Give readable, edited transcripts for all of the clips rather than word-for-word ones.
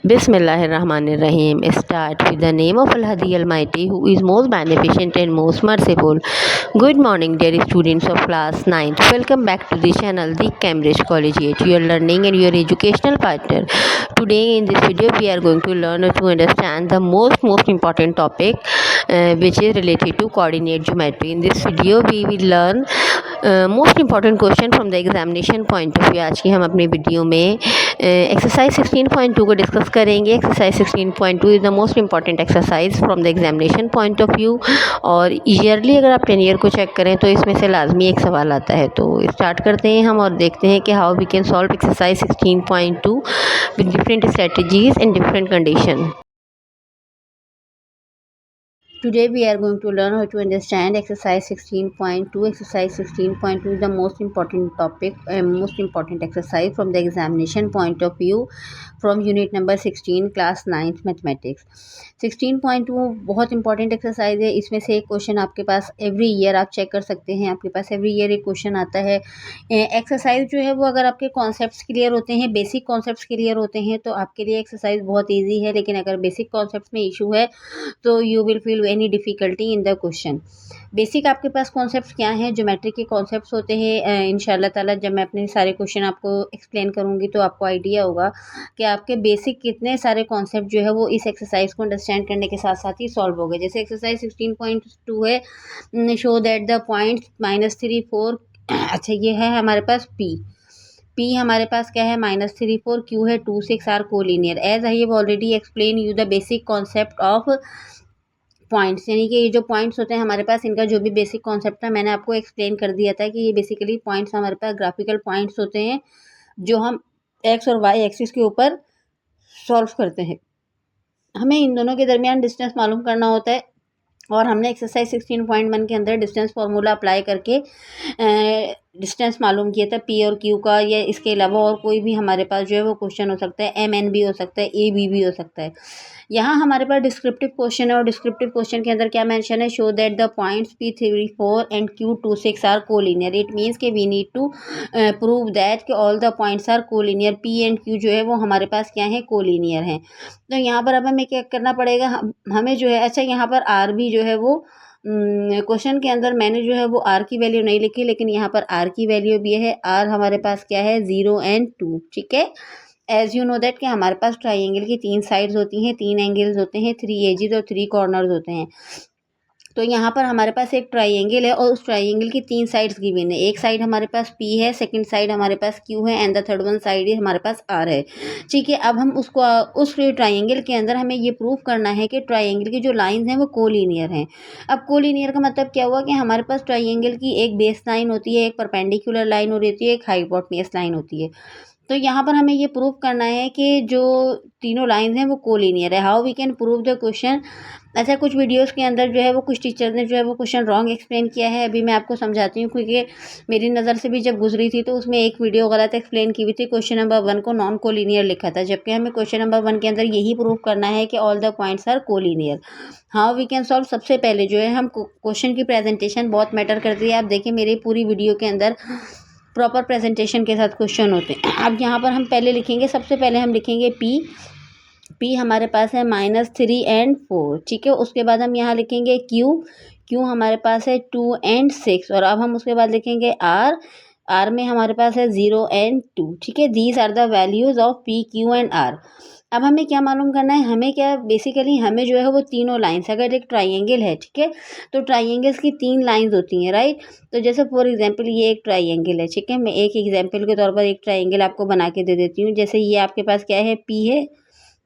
Bismillahirrahmanirrahim. Start with the name of Allah the Almighty, who is most beneficent and most merciful. Good morning, dear students of class 9th. Welcome back to the channel, the Cambridge Collegiate, your learning and your educational partner. Today in this video, we are going to learn to understand the most important topic, which is related to coordinate geometry. In this video, we will learn most important question from the examination point of view. आज की हम अपने video में exercise 16.2 को discuss करेंगे। Exercise 16.2 is the most important exercise from the examination point of view, और yearly अगर आप 10 ईयर को चेक करें तो इसमें से लाजमी एक सवाल आता है। तो स्टार्ट करते हैं हम और देखते हैं कि how we can solve exercise 16.2 with different strategies and different condition. Today we are going to learn how to understand exercise 16.2. Exercise 16.2 is the most important topic and most important exercise from the examination point of view from unit number 16 class 9th mathematics. 16.2 बहुत important exercise है। इसमें से एक question आपके पास every year आप check कर सकते हैं, आपके पास एवरी ईयर एक क्वेश्चन आता है। एक्सरसाइज जो है वो अगर आपके कॉन्सेप्ट्स क्लियर होते हैं, बेसिक कॉन्सेप्ट्स क्लियर होते हैं तो आपके लिए एक्सरसाइज बहुत ईजी है। लेकिन अगर बेसिक कॉन्सेप्ट्स में इशू है तो you will feel any difficulty in the question. Basic आपके पास कॉन्सेप्ट्स क्या हैं? ज्योमेट्री के कॉन्सेप्ट्स होते हैं। इंशाल्लाह ताला जब मैं अपने सारे क्वेश्चन आपको एक्सप्लेन करूंगी तो आपको आइडिया होगा कि आपके बेसिक कितने सारे कॉन्सेप्ट जो है वो इस एक्सरसाइज को अंडरस्टैंड करने के साथ साथ ही सॉल्व हो गए। जैसे एक्सरसाइज 16.2 है, शो दैट द पॉइंट -3 4। अच्छा, ये है हमारे पास पी हमारे पास क्या है -3 4, क्यू है 2 6 are collinear. As I have already explain you the basic concept of points, यानी कि ये जो पॉइंट्स होते हैं हमारे पास, इनका जो भी बेसिक कॉन्सेप्ट था मैंने आपको एक्सप्लेन कर दिया था कि ये बेसिकली पॉइंट्स हमारे पास ग्राफिकल पॉइंट्स होते हैं जो हम एक्स और वाई एक्सिस के ऊपर सॉल्व करते हैं। हमें इन दोनों के दरमियान डिस्टेंस मालूम करना होता है और हमने एक्सरसाइज 16.1 के अंदर डिस्टेंस फार्मूला अप्लाई करके डिस्टेंस मालूम किया था पी और क्यू का। या इसके अलावा और कोई भी हमारे पास जो है वो क्वेश्चन हो सकता है, MN भी हो सकता है, AB भी हो सकता है। यहाँ हमारे पास डिस्क्रिप्टिव क्वेश्चन है और डिस्क्रिप्टिव क्वेश्चन के अंदर क्या मेंशन है? Show that the points P3 4 and Q2 6 are collinear. It means के we need to prove that कि all the points are collinear. P and Q जो है वो हमारे पास क्या है? कोलिनियर हैं। तो यहाँ पर अब हमें क्या करना पड़ेगा? हमें जो है, अच्छा यहाँ पर R भी जो है वो क्वेश्चन के अंदर मैंने जो है वो R की वैल्यू नहीं लिखी, लेकिन यहाँ पर R की वैल्यू भी है। R हमारे पास क्या है? 0 एंड 2। ठीक है, एज यू नो दैट कि हमारे पास ट्राइंगल की 3 साइड्स होती हैं, 3 एंगल्स होते हैं, 3 एजेस और 3 कॉर्नर्स होते हैं। तो यहाँ पर हमारे पास एक ट्राइंगल है और उस ट्राइंगल की 3 साइड्स गिवन है। एक साइड हमारे पास P है, सेकंड साइड हमारे पास Q है and the third one side हमारे पास R है। ठीक है, अब हम उसको उस ट्राइंगल के अंदर हमें ये प्रूव करना है कि ट्राइंगल की जो लाइंस हैं वो कोलिनियर हैं। अब कोलिनियर का मतलब क्या हुआ कि हमारे पास ट्राइंगल की एक बेस लाइन होती है, एक परपेंडिकुलर लाइन होती है, एक हाइपोटेन्यूज लाइन होती है। तो यहाँ पर हमें ये प्रूव करना है कि जो तीनों लाइंस हैं वो कोलिनियर है। How we can prove the question? अच्छा, कुछ वीडियोस के अंदर जो है वो कुछ टीचर ने जो है वो क्वेश्चन रॉन्ग एक्सप्लेन किया है। अभी मैं आपको समझाती हूँ, क्योंकि मेरी नज़र से भी जब गुजरी थी तो उसमें एक वीडियो गलत एक्सप्लेन की हुई थी। क्वेश्चन नंबर 1 को नॉन कोलिनियर लिखा था, जबकि हमें क्वेश्चन नंबर 1 के अंदर यही प्रूव करना है कि all the points are collinear. How we can solve? सबसे पहले जो है हम क्वेश्चन की प्रेजेंटेशन बहुत मैटर करती है। आप देखिए मेरी पूरी वीडियो के अंदर प्रॉपर प्रेजेंटेशन के साथ क्वेश्चन होते हैं। अब यहाँ पर हम पहले लिखेंगे, सबसे पहले हम लिखेंगे P हमारे पास है -3 एंड 4। ठीक है, उसके बाद हम यहाँ लिखेंगे Q हमारे पास है 2 एंड 6, और अब हम उसके बाद लिखेंगे R में हमारे पास है 0 एंड 2। ठीक है, these are the values of P, Q and R। अब हमें क्या मालूम करना है? हमें क्या बेसिकली हमें जो है वो तीनों लाइंस, अगर एक ट्राइंगल है, ठीक है, तो ट्राइंगल्स की 3 लाइंस होती हैं, राइट। तो जैसे फॉर एग्जांपल ये एक ट्राइंगल है, ठीक है, मैं एक एग्जांपल के तौर पर एक ट्राइंगल आपको बना के दे देती हूँ। जैसे ये आपके पास क्या है? P है,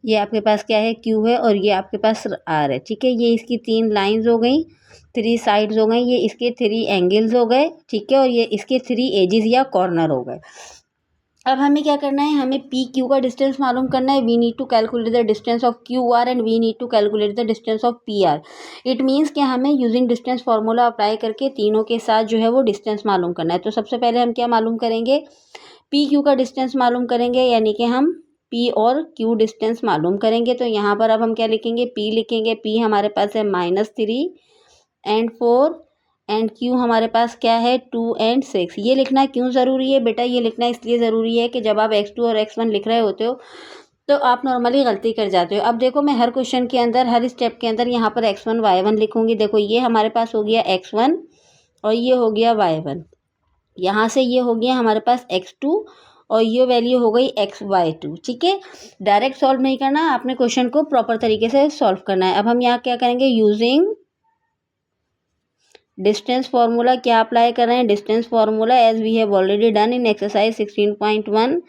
ये आपके पास क्या है? Q है, और ये आपके पास R है। ठीक है, ये इसकी 3 लाइंस हो गई, 3 साइड्स हो गई, ये इसके 3 एंगल्स हो गए। ठीक है, और ये इसके 3 एजेस या कॉर्नर हो गए। अब हमें क्या करना है? हमें पी क्यू का डिस्टेंस मालूम करना है। We need to calculate the distance of Q R and we need to calculate the distance of P R. It means कि हमें यूजिंग डिस्टेंस फार्मूला अप्लाई करके तीनों के साथ जो है वो डिस्टेंस मालूम करना है। तो सबसे पहले हम क्या मालूम करेंगे? पी क्यू का डिस्टेंस मालूम करेंगे, यानी कि हम पी और क्यू डिस्टेंस मालूम करेंगे। तो यहाँ पर अब हम क्या लिखेंगे? पी लिखेंगे। पी हमारे पास है -3 एंड 4 एंड Q हमारे पास क्या है? 2 एंड 6। ये लिखना क्यों ज़रूरी है बेटा? ये लिखना इसलिए ज़रूरी है कि जब आप x2 और x1 लिख रहे होते हो तो आप नॉर्मली गलती कर जाते हो। अब देखो मैं हर क्वेश्चन के अंदर, हर स्टेप के अंदर यहाँ पर x1 y1 लिखूंगी। देखो ये हमारे पास हो गया x1 और ये हो गया y1, यहाँ से ये हो गया हमारे पास x2 और ये वैल्यू हो गई xy2। ठीक है, डायरेक्ट सॉल्व नहीं करना, आपने क्वेश्चन को प्रॉपर तरीके से सॉल्व करना है। अब हम यहाँ क्या करेंगे, यूजिंग डिस्टेंस फार्मूला। क्या अप्लाई कर रहे हैं, distance formula, as we have already done in exercise 16.1।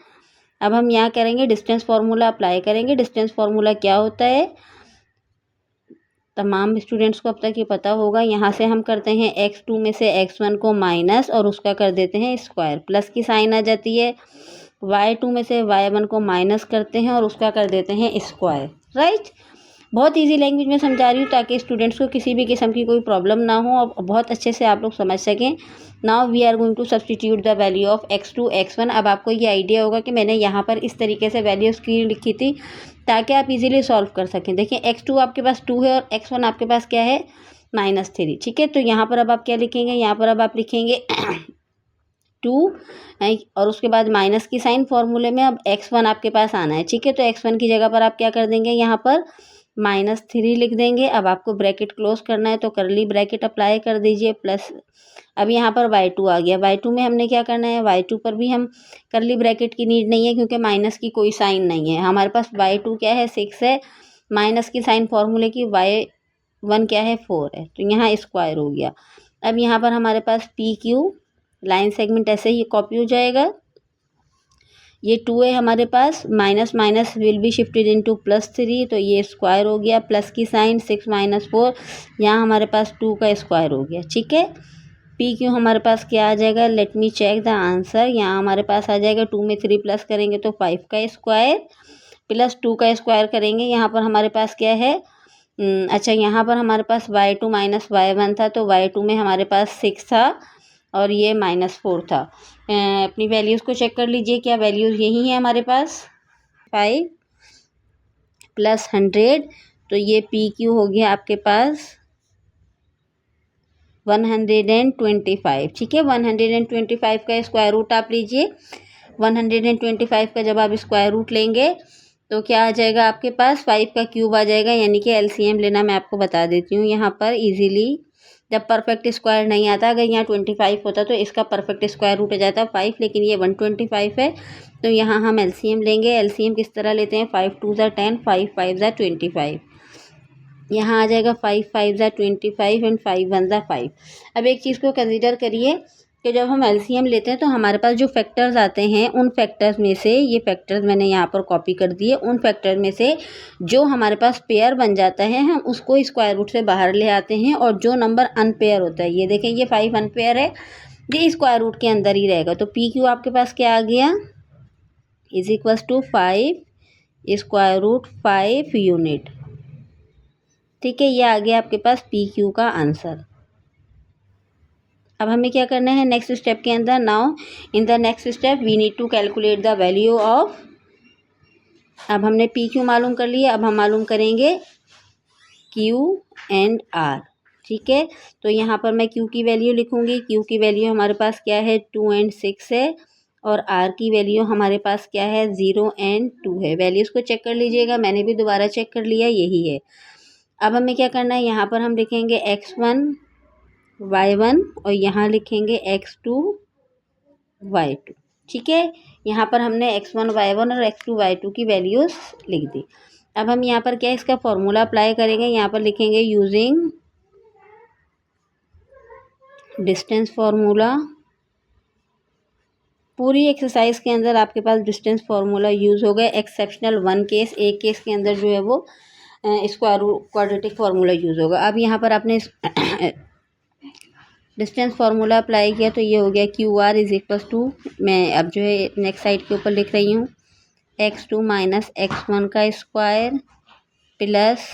अब हम यहाँ करेंगे डिस्टेंस फार्मूला अप्लाई करेंगे। डिस्टेंस फार्मूला क्या होता है, तमाम स्टूडेंट्स को अब तक ये पता होगा। यहाँ से हम करते हैं x2 में से x1 को माइनस और उसका कर देते हैं स्क्वायर, प्लस की साइन आ जाती है। y2 में से y1 को माइनस करते हैं और उसका कर देते हैं स्क्वायर। राइट, बहुत इजी लैंग्वेज में समझा रही हूँ ताकि स्टूडेंट्स को किसी भी किस्म की कोई प्रॉब्लम ना हो और बहुत अच्छे से आप लोग समझ सकें। Now we are going to substitute the value of x2 x1। अब आपको ये आइडिया होगा कि मैंने यहाँ पर इस तरीके से वैल्यूज़ की लिखी थी ताकि आप इजीली सॉल्व कर सकें। देखिए x2 आपके पास 2 है और x1 आपके पास क्या है, -3। ठीक है, तो यहाँ पर अब आप क्या लिखेंगे, यहाँ पर अब आप लिखेंगे 2 और उसके बाद माइनस की साइन फॉर्मूले में अब x1 आपके पास आना है। ठीक है, तो x1 की जगह पर आप क्या कर देंगे, यहाँ पर -3 लिख देंगे। अब आपको ब्रैकेट क्लोज करना है तो करली ब्रैकेट अप्लाई कर दीजिए, प्लस अब यहाँ पर y2 आ गया। y2 में हमने क्या करना है, y2 पर भी हम करली ब्रैकेट की नीड नहीं है क्योंकि माइनस की कोई साइन नहीं है। हमारे पास y2 क्या है, 6 है, माइनस की साइन फॉर्मूले की y1 क्या है, 4 है, तो यहाँ स्क्वायर हो गया। अब यहाँ पर हमारे पास PQ लाइन सेगमेंट ऐसे ही कॉपी हो जाएगा। ये 2 है हमारे पास, minus minus will be shifted into +3, तो ये स्क्वायर हो गया, प्लस की साइन 6 - 4, यहाँ हमारे पास 2 का स्क्वायर हो गया। ठीक है, PQ हमारे पास क्या आ जाएगा, let me check the answer. यहाँ हमारे पास आ जाएगा 2 में 3 प्लस करेंगे तो 5 का स्क्वायर, प्लस 2 का स्क्वायर करेंगे। यहाँ पर हमारे पास क्या है, अच्छा यहाँ पर हमारे पास y2 - y1 था, तो y2 में हमारे पास 6 था और ये -4 था। अपनी वैल्यूज़ को चेक कर लीजिए, क्या वैल्यूज़ यही है हमारे पास, 5 + 100, तो ये PQ हो गया आपके पास 125। ठीक है, 125 का स्क्वायर रूट आप लीजिए। 125 का जब आप स्क्वायर रूट लेंगे तो क्या आ जाएगा आपके पास, 5 का क्यूब आ जाएगा, यानी कि LCM लेना मैं आपको बता देती हूँ यहाँ पर इजीली। जब परफेक्ट स्क्वायर नहीं आता, अगर यहाँ 25 होता तो इसका परफेक्ट स्क्वायर रूट आ जाता 5, लेकिन ये 125 है, तो यहाँ हम LCM लेंगे। LCM किस तरह लेते हैं, 5 2 = 10, 5 5 = 25, यहाँ आ जाएगा 5 5 = 25 एंड 5 1 = 5। अब एक चीज़ को कंसीडर करिए कि जब हम LCM लेते हैं तो हमारे पास जो फैक्टर्स आते हैं, उन फैक्टर्स में से, ये फैक्टर्स मैंने यहाँ पर कॉपी कर दिए, उन फैक्टर में से जो हमारे पास पेयर बन जाता है हम उसको स्क्वायर रूट से बाहर ले आते हैं, और जो नंबर अनपेयर होता है, ये देखें ये 5 अनपेयर है, ये स्क्वायर रूट के अंदर ही रहेगा। तो PQ आपके पास क्या आ गया, = 5 √ 5 यूनिट। ठीक है, ये आ गया आपके पास PQ का आंसर। अब हमें क्या करना है नेक्स्ट स्टेप के अंदर, now in the next step we need to calculate the value of, अब हमने PQ मालूम कर लिया, अब हम मालूम करेंगे Q एंड R। ठीक है, तो यहाँ पर मैं Q की वैल्यू लिखूंगी। Q की वैल्यू हमारे पास क्या है, 2 और 6 है, और R की वैल्यू हमारे पास क्या है, 0 और 2 है। वैल्यूज़ को चेक कर लीजिएगा, मैंने भी दोबारा चेक कर लिया, यही है। अब हमें क्या करना है, यहाँ पर हम लिखेंगे x1 y1 और यहाँ लिखेंगे x2 y2। ठीक है, यहाँ पर हमने x1 y1 और x2 y2 की वैल्यूज़ लिख दी। अब हम यहाँ पर क्या इसका फॉर्मूला अप्लाई करेंगे, यहाँ पर लिखेंगे यूजिंग डिस्टेंस फार्मूला। पूरी एक्सरसाइज के अंदर आपके पास डिस्टेंस फार्मूला यूज़ हो गए, एक्सेप्शनल 1 केस, एक केस के अंदर जो है वो क्वाड्रेटिक फार्मूला यूज़ होगा। अब यहाँ पर आपने डिस्टेंस फार्मूला अप्लाई किया तो ये हो गया QR = मैं अब जो है नेक्स्ट साइड के ऊपर लिख रही हूँ, x2 - x1 का स्क्वायर प्लस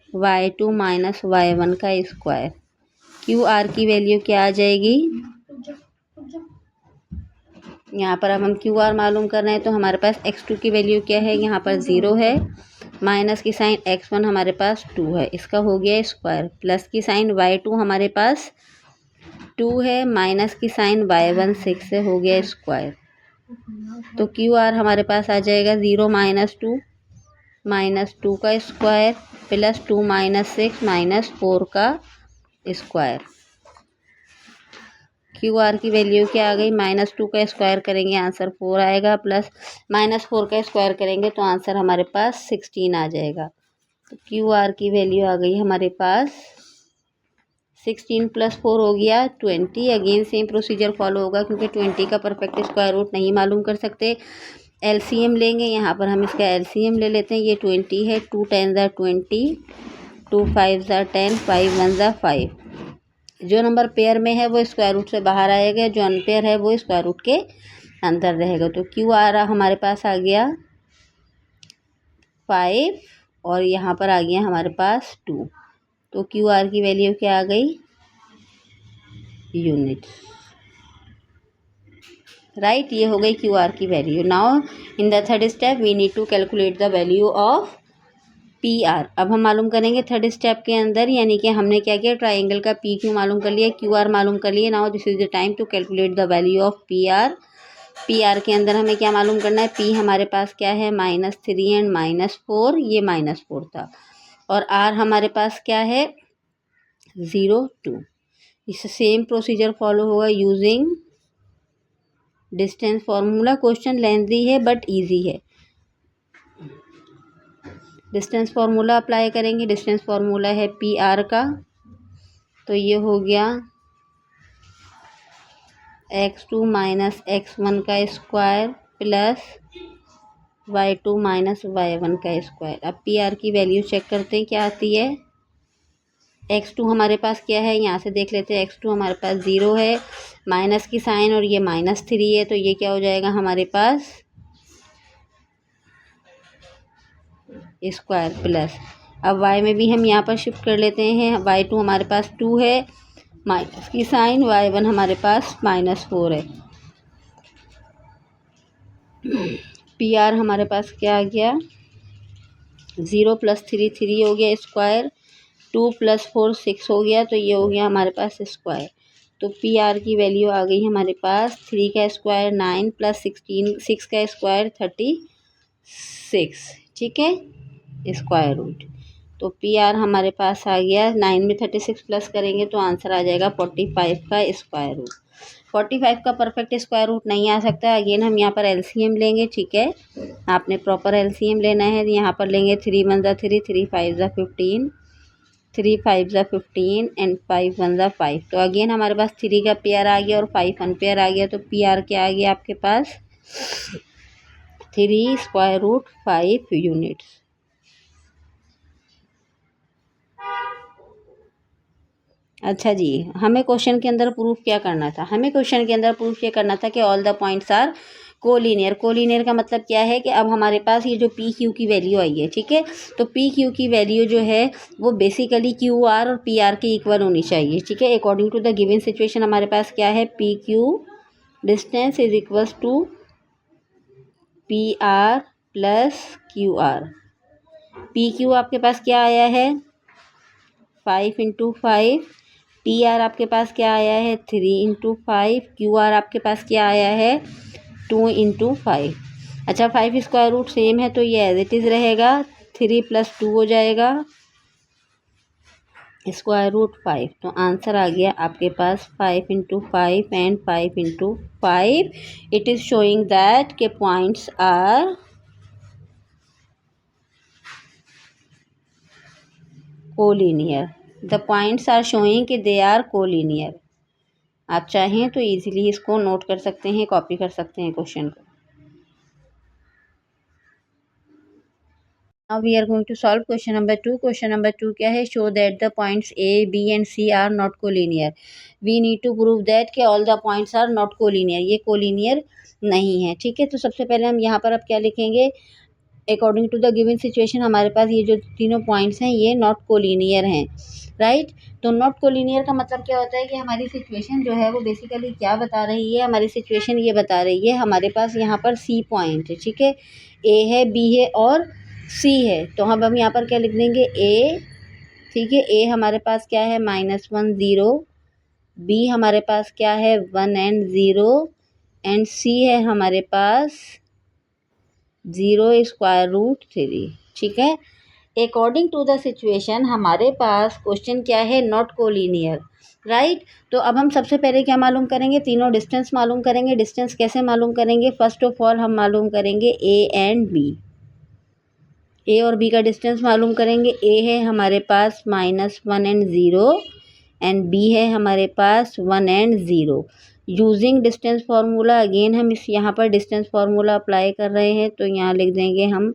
y2 - y1 का स्क्वायर। QR की वैल्यू क्या आ जाएगी, यहाँ पर अब हम QR मालूम कर रहे हैं, तो हमारे पास x2 की वैल्यू क्या है, यहाँ पर 0 है, माइनस की साइन x1 हमारे पास 2 है, इसका हो गया स्क्वायर, प्लस की साइन y2 हमारे पास 2 है, माइनस की साइन y1 6 से हो गया स्क्वायर। तो क्यू आर हमारे पास आ जाएगा 0 माइनस टू का स्क्वायर प्लस 2 माइनस 6 माइनस 4 का स्क्वायर। क्यू आर की वैल्यू क्या आ गई, -2 का स्क्वायर करेंगे आंसर 4 आएगा, प्लस -4 का स्क्वायर करेंगे तो आंसर हमारे पास 16 आ जाएगा। तो क्यू आर की वैल्यू आ गई हमारे पास 16 प्लस 4 हो गया 20। अगेन सेम प्रोसीजर फॉलो होगा क्योंकि 20 का परफेक्ट स्क्वायर रूट नहीं मालूम कर सकते। एलसीएम लेंगे, यहाँ पर हम इसका एलसीएम ले लेते हैं। ये 20 है, 2 10 ज़ा 20, 2 5 ज़ा 10, 5 1 ज़ा 5। जो नंबर पेयर में है वो स्क्वायर रूट से बाहर आएगा, जो अनपेयर है वो स्क्वायर रूट के अंदर रहेगा। तो क्यू आर हमारे पास आ गया 5 और यहाँ पर आ गया हमारे पास 2। तो क्यू आर की वैल्यू क्या आ गई, यूनिट्स, राइट। ये हो गई क्यू आर की वैल्यू। Now in the third step we need to calculate the value of P R. अब हम मालूम करेंगे थर्ड स्टेप के अंदर, यानी कि हमने क्या किया, ट्राइंगल का पी क्यू मालूम कर लिया, क्यू आर मालूम कर लिया। Now this is the time to calculate the value of P R. P R के अंदर हमें क्या मालूम करना है, पी हमारे पास क्या है -3 एंड -4, ये -4 था, और आर हमारे पास क्या है 0 2। इस सेम प्रोसीजर फॉलो होगा using distance formula. Question lengthy है बट इजी है। डिस्टेंस फार्मूला अप्लाई करेंगे। डिस्टेंस फार्मूला है पी आर का, तो ये हो गया x2 माइनस x1 का square plus y2 minus y1 का स्क्वायर। अब पी आर की वैल्यू चेक करते हैं क्या आती है। x2 हमारे पास क्या है, यहाँ से देख लेते हैं। x2 हमारे पास 0 है, माइनस की साइन और ये -3 है, तो ये क्या हो जाएगा हमारे पास स्क्वायर प्लस। अब y में भी हम यहाँ पर शिफ्ट कर लेते हैं। y2 हमारे पास 2 है, माइनस की साइन, y1 हमारे पास -4 है। पी आर हमारे पास क्या आ गया, 0 + 3 3 हो गया स्क्वायर, 2 + 4 6 हो गया, तो ये हो गया हमारे पास स्क्वायर। तो पी आर की वैल्यू आ गई हमारे पास 3 का स्क्वायर 9 + 16 6 का स्क्वायर 36, ठीक है, स्क्वायर रूट। तो पी आर हमारे पास आ गया 9 में 36 प्लस करेंगे तो आंसर आ जाएगा 45 का स्क्वायर रूट। 45 का परफेक्ट स्क्वायर रूट नहीं आ सकता। अगेन हम यहाँ पर एलसीएम लेंगे, ठीक है, आपने प्रॉपर एलसीएम लेना है। यहाँ पर लेंगे 3 1 ज़ा 3, 3 5 ज़ा 15, 3 5 ज़ा 15 एंड 5 1 ज़ा 5। तो अगेन हमारे पास 3 का पेयर आ गया और 5 अनपेयर आ गया। तो पी आर क्या आ गया आपके पास 3 स्क्वायर रूट 5 यूनिट्स। अच्छा जी, हमें क्वेश्चन के अंदर प्रूफ क्या करना था, हमें क्वेश्चन के अंदर प्रूफ ये करना था कि all the points are collinear. Collinear का मतलब क्या है कि अब हमारे पास ये जो पी क्यू की वैल्यू आई है, ठीक है, तो पी क्यू की वैल्यू जो है वो बेसिकली क्यू आर और पी आर के इक्वल होनी चाहिए, ठीक है। According to the given situation हमारे पास क्या है, P Q distance is equals to P R plus Q R. P Q आपके पास क्या आया है 5 × 5, पी आर आपके पास क्या आया है 3 × 5, क्यू आर आपके पास क्या आया है 2 × 5। अच्छा, 5 स्क्वायर रूट सेम है तो ये एज इट इज़ रहेगा, 3 + 2 हो जाएगा स्क्वायर रूट 5। तो आंसर आ गया आपके पास 5 × 5 and 5 × 5। It is showing that के points are collinear. The points are showing कि दे आर कोलिनियर। आप चाहें तो इजीली इसको नोट कर सकते हैं, कॉपी कर सकते हैं क्वेश्चन को। Now we are going to solve question number 2। Question number 2 क्या है, show that the points A B and C are not collinear. We need to prove that कि all the points are not collinear, ये collinear नहीं है, ठीक है। तो सबसे पहले हम यहाँ पर अब क्या लिखेंगे, according to the given situation हमारे पास ये जो तीनों पॉइंट्स हैं ये नॉट कोलिनियर हैं, राइट। तो नॉट कोलिनियर का मतलब क्या होता है कि हमारी सिचुएशन जो है वो बेसिकली क्या बता रही है, हमारी सिचुएशन ये बता रही है हमारे पास यहाँ पर सी पॉइंट है, ठीक है, ए है बी है और सी है। तो हम यहाँ पर क्या लिख देंगे ए, ठीक है, ए हमारे पास क्या है -1 0, बी हमारे पास क्या है 1 एंड 0 एंड सी है हमारे पास 0√3। ठीक है, अकॉर्डिंग टू द सिचुएशन हमारे पास क्वेश्चन क्या है, नॉट कोलिनियर, राइट। तो अब हम सबसे पहले क्या मालूम करेंगे, तीनों डिस्टेंस मालूम करेंगे। डिस्टेंस कैसे मालूम करेंगे, फर्स्ट ऑफ ऑल हम मालूम करेंगे ए एंड बी। ए और बी का डिस्टेंस मालूम करेंगे। ए है हमारे पास -1 एंड 0 एंड बी है हमारे पास 1 and 0। Using distance formula, again हम इस यहाँ पर डिस्टेंस फार्मूला अप्लाई कर रहे हैं, तो यहाँ लिख देंगे हम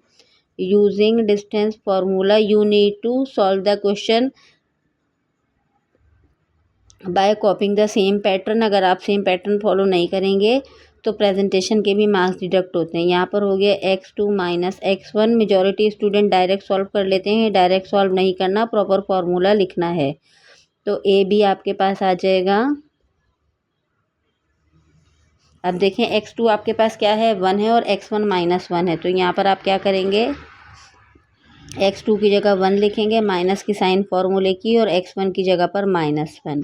using distance formula you need to solve the question by copying the same pattern. अगर आप सेम पैटर्न फॉलो नहीं करेंगे तो प्रेजेंटेशन के भी मार्क्स डिडक्ट होते हैं। यहाँ पर हो गया x2 - x1। Majority student direct solve कर लेते हैं, डायरेक्ट सॉल्व नहीं करना, प्रॉपर फार्मूला लिखना है। तो ए बी आपके पास आ जाएगा। अब देखें x2 आपके पास क्या है, 1 है और x1 -1 है, तो यहाँ पर आप क्या करेंगे, x2 की जगह 1 लिखेंगे, माइनस की साइन फार्मूले की, और x1 की जगह पर -1।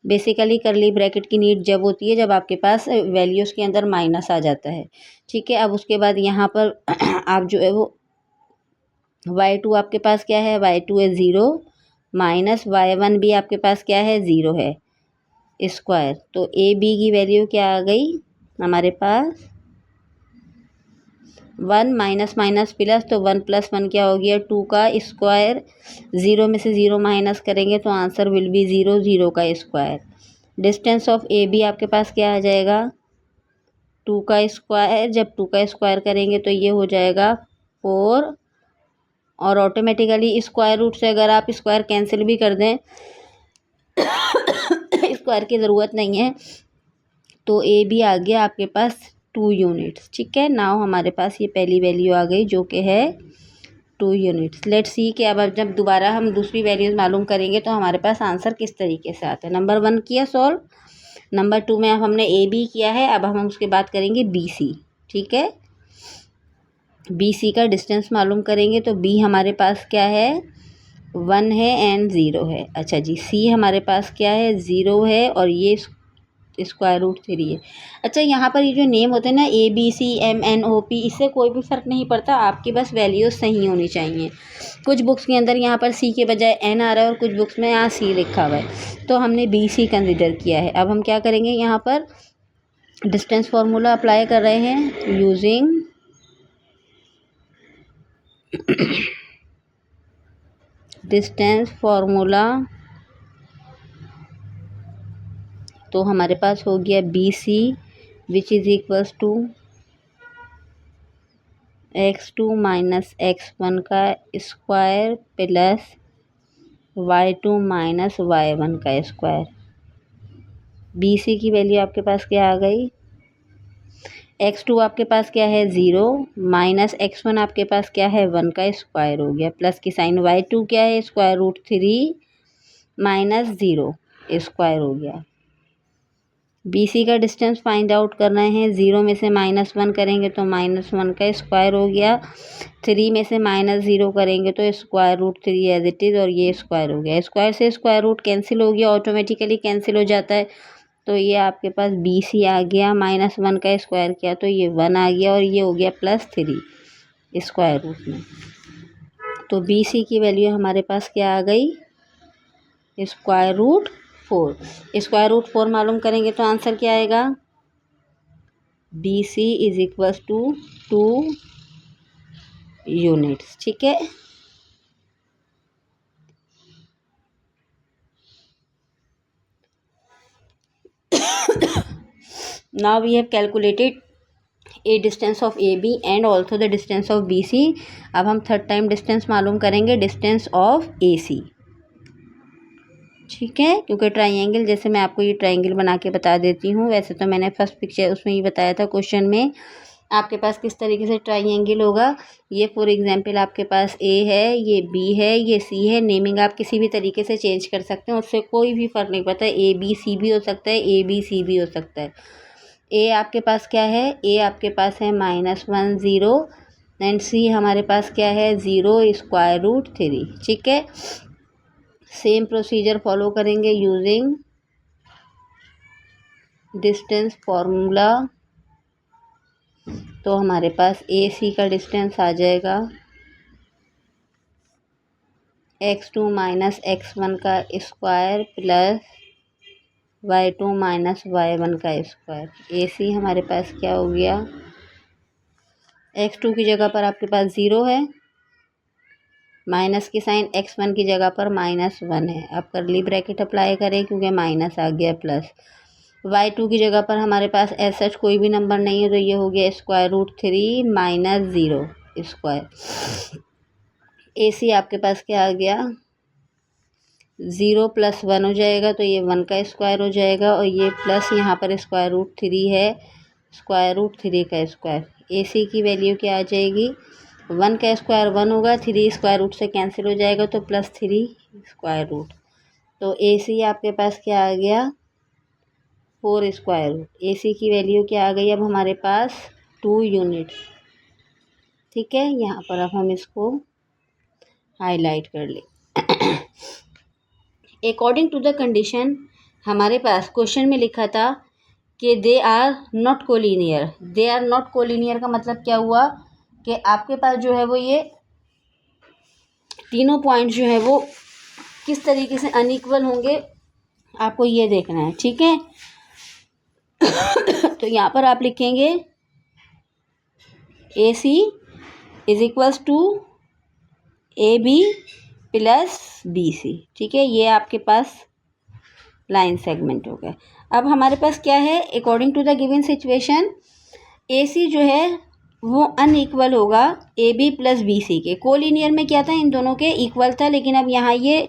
बेसिकली करली ब्रैकेट की नीड जब होती है जब आपके पास वैल्यूज़ के अंदर माइनस आ जाता है। ठीक है, अब उसके बाद यहाँ पर आप जो है वो y2 आपके पास क्या है, y2 है 0 माइनस y1 भी आपके पास क्या है, 0 है स्क्वायर। तो ए बी की वैल्यू क्या आ गई हमारे पास, 1 माइनस माइनस प्लस, तो 1 + 1 क्या हो गया, 2 का स्क्वायर। 0 में से 0 माइनस करेंगे तो आंसर विल बी 0, 0 का square. Distance of A B आपके पास क्या आ जाएगा, 2 का स्क्वायर। जब 2 का स्क्वायर करेंगे तो ये हो जाएगा 4, और ऑटोमेटिकली स्क्वायर रूट से अगर आप स्क्वायर कैंसिल भी कर दें स्क्वायर की ज़रूरत नहीं है, तो ए बी आ गया आपके पास 2 यूनिट्स। ठीक है, नाउ हमारे पास ये पहली वैल्यू आ गई जो कि है 2 यूनिट्स। लेट्स सी कि अब जब दोबारा हम दूसरी वैल्यूज़ मालूम करेंगे तो हमारे पास आंसर किस तरीके से आता है। नंबर 1 किया सॉल्व, नंबर 2 में अब हमने ए बी किया है, अब हम उसके बाद करेंगे बी सी। ठीक है, बी सी का डिस्टेंस मालूम करेंगे, तो बी हमारे पास क्या है, 1 है एंड 0 है। अच्छा जी, सी हमारे पास क्या है, 0 है और ये √3 है। अच्छा, यहाँ पर ये जो नेम होते हैं ना, ABCMNOP, इससे कोई भी फ़र्क नहीं पड़ता, आपकी बस वैल्यूज़ सही होनी चाहिए। कुछ बुक्स के अंदर यहाँ पर सी के बजाय एन आ रहा है और कुछ बुक्स में यहाँ सी लिखा हुआ है, तो हमने BC कंसिडर किया है। अब हम क्या करेंगे, यहाँ पर डिस्टेंस फार्मूला अप्लाई कर रहे हैं यूजिंग डिस्टेंस फार्मूला। तो हमारे पास हो गया BC which is equals to x2 - x1 का स्क्वायर प्लस y2 - y1 का स्क्वायर। BC की वैल्यू आपके पास क्या आ गई, x2 आपके पास क्या है 0 माइनस x1 आपके पास क्या है 1 का स्क्वायर हो गया, प्लस की साइन y2 क्या है √3 - 0 स्क्वायर हो गया। BC का डिस्टेंस फाइंड आउट करना है, 0 में से -1 करेंगे तो -1 का स्क्वायर हो गया, 3 में से -0 करेंगे तो √3 एज इट इज़, और ये स्क्वायर हो गया। स्क्वायर से स्क्वायर रूट कैंसिल हो गया, ऑटोमेटिकली कैंसिल हो जाता है, तो ये आपके पास BC आ गया। -1 का स्क्वायर किया तो ये 1 आ गया, और ये हो गया +3 स्क्वायर रूट में। तो BC की वैल्यू हमारे पास क्या आ गई, √4। √4 मालूम करेंगे तो आंसर क्या आएगा, BC is equals to 2 units. ठीक है, now we have calculated a distance of AB and also the distance of BC। अब हम थर्ड टाइम डिस्टेंस मालूम करेंगे, डिस्टेंस ऑफ AC। ठीक है, क्योंकि ट्राइंगल, जैसे मैं आपको ये ट्राइंगल बना के बता देती हूँ, वैसे तो मैंने फर्स्ट पिक्चर उसमें ही बताया था क्वेश्चन में आपके पास किस तरीके से ट्राइंगल होगा। ये फॉर एग्जांपल आपके पास A है, ये B है, ये C है। नेमिंग आप किसी भी तरीके से चेंज कर सकते हैं, उससे कोई भी फ़र्क नहीं पड़ता। ABC भी हो सकता है, ABC भी हो सकता है। A आपके पास क्या है, A आपके पास है -1 0 एंड C हमारे पास क्या है 0 √3। ठीक है, सेम प्रोसीजर फॉलो करेंगे यूजिंग डिस्टेंस फार्मूला तो हमारे पास ए सी का डिस्टेंस आ जाएगा x2 माइनस x1 का square plus y2 minus y1 का स्क्वायर। ए सी हमारे पास क्या हो गया, x2 की जगह पर आपके पास 0 है, माइनस की साइन x1 की जगह पर -1 है। अब करली ब्रैकेट अप्लाई करें क्योंकि माइनस आ गया प्लस। y2 की जगह पर हमारे पास एज सच कोई भी नंबर नहीं है, तो ये हो गया √3 माइनस 0 स्क्वायर। ए सी आपके पास क्या आ गया, 0 + 1 हो जाएगा, तो ये 1 का स्क्वायर हो जाएगा, और ये प्लस यहाँ पर √3 है, √3 का स्क्वायर। ए सी की वैल्यू क्या आ जाएगी, 1 का स्क्वायर 1 होगा, 3 स्क्वायर रूट से कैंसिल हो जाएगा, तो +3 स्क्वायर रूट। तो ए सी आपके पास क्या आ गया, 4 स्क्वायर रूट। ए सी की वैल्यू क्या आ गई अब हमारे पास, 2 यूनिट। ठीक है, यहाँ पर अब हम इसको हाईलाइट कर लें। अकॉर्डिंग टू द कंडीशन, हमारे पास क्वेश्चन में लिखा था कि they are not collinear. They are not collinear का मतलब क्या हुआ कि आपके पास जो है वो ये तीनों पॉइंट जो है वो किस तरीके से अनइक्वल होंगे, आपको ये देखना है। ठीक है, तो यहाँ पर आप लिखेंगे A C is equals to A B plus B C. ठीक है, ये आपके पास लाइन सेगमेंट हो गया। अब हमारे पास क्या है, according to the given situation, A C जो है वो अनइक्वल होगा A B plus B C के। कोलिनियर में क्या था, इन दोनों के इक्वल था, लेकिन अब यहाँ ये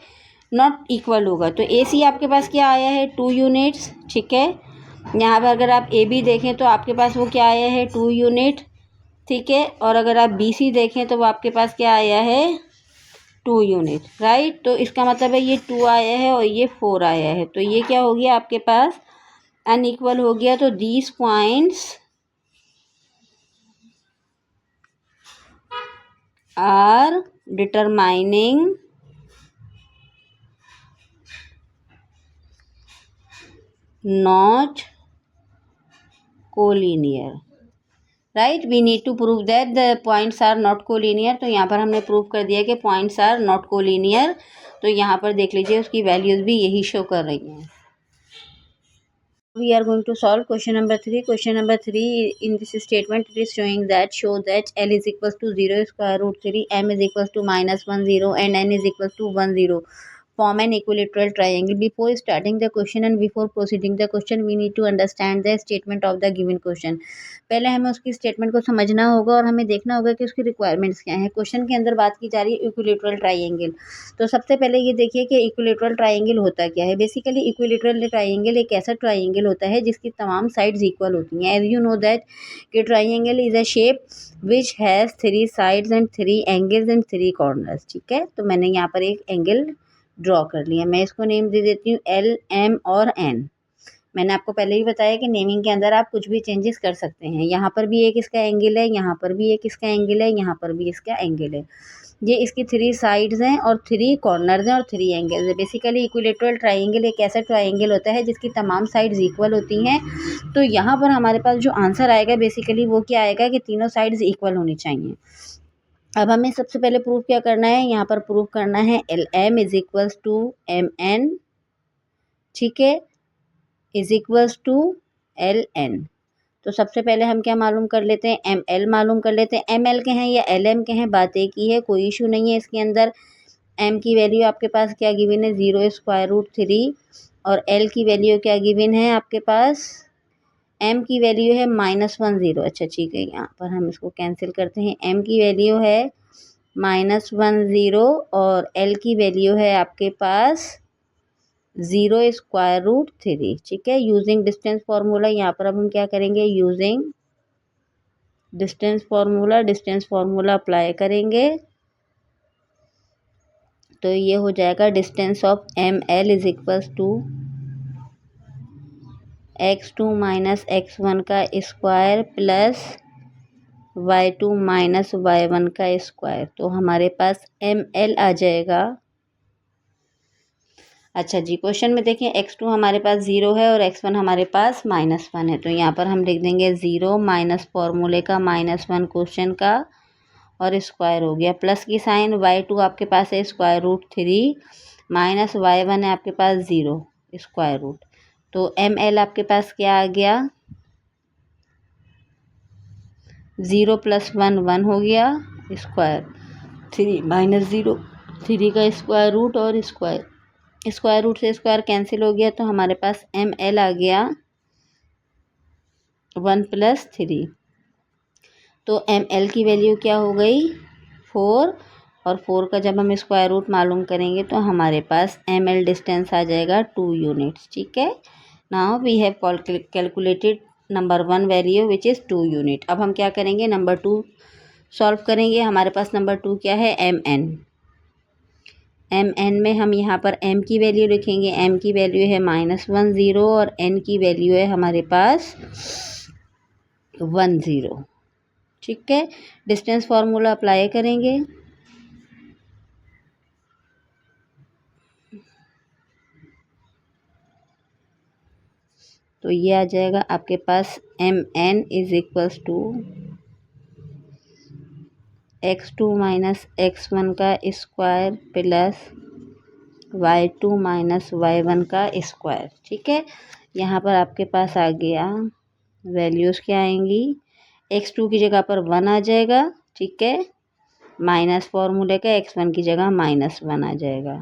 नॉट इक्वल होगा। तो ए सी आपके पास क्या आया है, 2 यूनिट्स। ठीक है, यहाँ पर अगर आप ए बी देखें तो आपके पास वो क्या आया है, 2 यूनिट। ठीक है, और अगर आप बी सी देखें तो वो आपके पास क्या आया है, 2 यूनिट। राइट, तो इसका मतलब है ये 2 आया है और ये 4 आया है, तो ये क्या हो गया आपके पास, अनइक्वल हो गया। तो these points are determining not collinear. Right, we need to prove that the points are not collinear. तो यहाँ पर हमने प्रूव कर दिया कि पॉइंट्स आर नॉट कोलिनियर। तो यहाँ पर देख लीजिए उसकी वैल्यूज भी यही शो कर रही हैं। We are going to solve question number 3. Question number 3, in this statement it is showing that L is equals to 0 square root 3, M is equals to -1 0 and N is equals to 1 0. Form an equilateral triangle. Before starting the question and before proceeding the question, we need to understand the statement of the given question. पहले हमें उसकी statement को समझना होगा और हमें देखना होगा कि उसकी रिक्वायरमेंट्स क्या हैं। क्वेश्चन के अंदर बात की जा रही है इक्विलेटरल ट्राइंगल। तो सबसे पहले ये देखिए कि इक्विलेटरल ट्राइंगल होता क्या है। बेसिकली इक्विलेटरल ट्राइंगल एक ऐसा ट्राइंगल होता है जिसकी तमाम साइड्स इक्वल होती हैं। एज यू नो दैट कि triangle is a shape which has 3 sides and 3 angles and 3 corners. ठीक है, तो मैंने यहाँ पर एक एंगल ड्रॉ कर लिया। मैं इसको नेम दे देती हूँ L, M और N। मैंने आपको पहले ही बताया कि नेमिंग के अंदर आप कुछ भी चेंजेस कर सकते हैं। यहाँ पर भी एक इसका एंगल है, यहाँ पर भी एक इसका एंगल है, यहाँ पर भी इसका एंगल है। ये इसकी 3 साइड्स हैं और 3 कॉर्नर्स हैं और 3 एंगल्स हैं। बेसिकली इक्विलेटरल ट्राइंगल एक ऐसा ट्राइंगल होता है जिसकी तमाम साइड्स इक्वल होती हैं। तो यहाँ पर हमारे पास जो आंसर आएगा बेसिकली वो क्या आएगा कि तीनों साइड्स इक्वल होनी चाहिए। अब हमें सबसे पहले प्रूव क्या करना है, यहाँ पर प्रूव करना है LM is equals to MN। ठीक है, इज इक्वल्स टू LN। तो सबसे पहले हम क्या मालूम कर लेते हैं, ML मालूम कर लेते हैं। ML के हैं या LM के हैं, बात एक ही है, कोई इशू नहीं है इसके अंदर। M की वैल्यू आपके पास क्या गिवन है, 0 स्क्वायर रूट 3, और L की वैल्यू क्या गिवन है आपके पास, M की वैल्यू है -1 0। अच्छा ठीक है, यहाँ पर हम इसको कैंसिल करते हैं। M की वैल्यू है -1 0 और L की वैल्यू है आपके पास 0 स्क्वायर रूट 3। ठीक है, यूजिंग डिस्टेंस फार्मूला, यहाँ पर अब हम क्या करेंगे, यूजिंग डिस्टेंस फार्मूला अप्लाई करेंगे। तो ये हो जाएगा distance of ML is equals to x2 minus x1 का square plus y2 minus y1 का स्क्वायर। तो हमारे पास ML आ जाएगा अच्छा जी, क्वेश्चन में देखें x2 हमारे पास 0 है और x1 हमारे पास -1 है, तो यहाँ पर हम लिख देंगे 0 माइनस फॉर्मूले का -1 क्वेश्चन का और स्क्वायर हो गया, प्लस की साइन y2 आपके पास है √3 माइनस y1 है आपके पास 0 स्क्वायर रूट, तो ml आपके पास क्या आ गया 0 + 1 1 हो गया स्क्वायर 3 माइनस 0 3 का स्क्वायर रूट और स्क्वायर रूट से स्क्वायर कैंसिल हो गया, तो हमारे पास ml आ गया 1 + 3, तो ml की वैल्यू क्या हो गई 4 और 4 का जब हम स्क्वायर रूट मालूम करेंगे तो हमारे पास ml डिस्टेंस आ जाएगा 2 यूनिट्स। ठीक है, now we have calculated number 1 value which is 2 unit. अब हम क्या करेंगे नंबर 2 सॉल्व करेंगे। हमारे पास नंबर 2 क्या है mn में हम यहाँ पर m की वैल्यू लिखेंगे, m की वैल्यू है -1 0 और n की वैल्यू है हमारे पास 1 0। ठीक है, डिस्टेंस फार्मूला अप्लाई करेंगे, तो ये आ जाएगा आपके पास mn is equals to x2 minus x1 का square plus y2 minus y1 का स्क्वायर। ठीक है, यहाँ पर आपके पास आ गया वैल्यूज़ क्या आएंगी, x2 की जगह पर 1 आ जाएगा, ठीक है, माइनस फॉर्मूले का x1 की जगह -1 आ जाएगा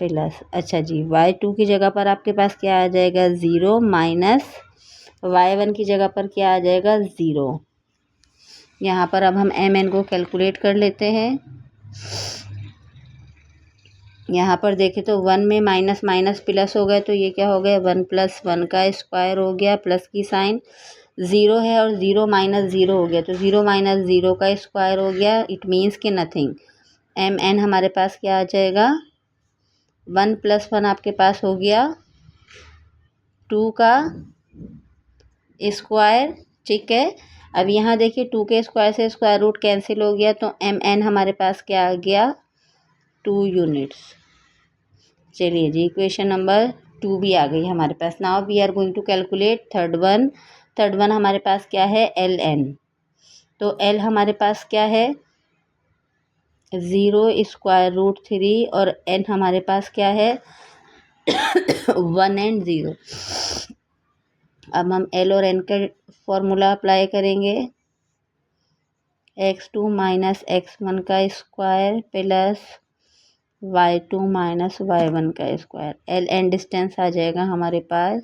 प्लस, अच्छा जी y2 की जगह पर आपके पास क्या आ जाएगा 0 माइनस y1 की जगह पर क्या आ जाएगा 0। यहाँ पर अब हम mn को कैलकुलेट कर लेते हैं। यहाँ पर देखें तो 1 में माइनस माइनस प्लस हो गए, तो ये क्या हो गया 1 + 1 का स्क्वायर हो गया, प्लस की साइन 0 है और 0 - 0 हो गया, तो 0 - 0 का स्क्वायर हो गया, इट मीन्स कि नथिंग। mn हमारे पास क्या आ जाएगा 1 + 1 आपके पास हो गया 2 का स्क्वायर। ठीक है, अब यहाँ देखिए 2 के स्क्वायर से स्क्वायर रूट कैंसिल हो गया, तो mn हमारे पास क्या आ गया 2 यूनिट्स। चलिए जी, इक्वेशन नंबर 2 भी आ गई हमारे पास। Now we are going to calculate third one हमारे पास क्या है ln, तो l हमारे पास क्या है 0 √3 और n हमारे पास क्या है 1 and 0। अब हम l और n का फॉर्मूला अप्लाई करेंगे, x2 माइनस x1 का square plus y2 minus y1 का स्क्वायर, l n डिस्टेंस आ जाएगा हमारे पास,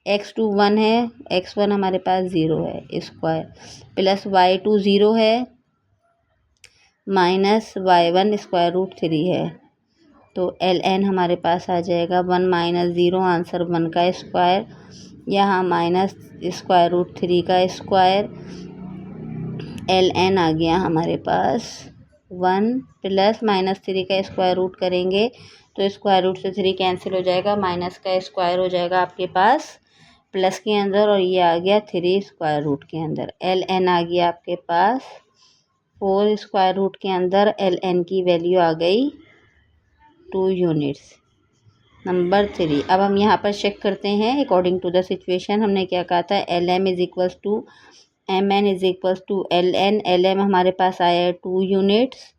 x2 1 है, x1 हमारे पास 0 है स्क्वायर प्लस y2 0 है माइनस y1 √3 है, तो ln हमारे पास आ जाएगा 1 - 0 आंसर 1 का स्क्वायर, यहाँ माइनस √3 का स्क्वायर, ln आ गया हमारे पास 1 प्लस -3 का स्क्वायर रूट करेंगे तो स्क्वायर रूट से 3 कैंसिल हो जाएगा, माइनस का स्क्वायर हो जाएगा आपके पास प्लस के अंदर और ये आ गया 3 स्क्वायर रूट के अंदर, ln आ गया आपके पास 4 स्क्वायर रूट के अंदर, ln की वैल्यू आ गई 2 यूनिट्स। नंबर 3, अब हम यहाँ पर चेक करते हैं अकॉर्डिंग टू द सिचुएशन। हमने क्या कहा था lm is equals to mn is equals to lm हमारे पास आया है 2 यूनिट्स,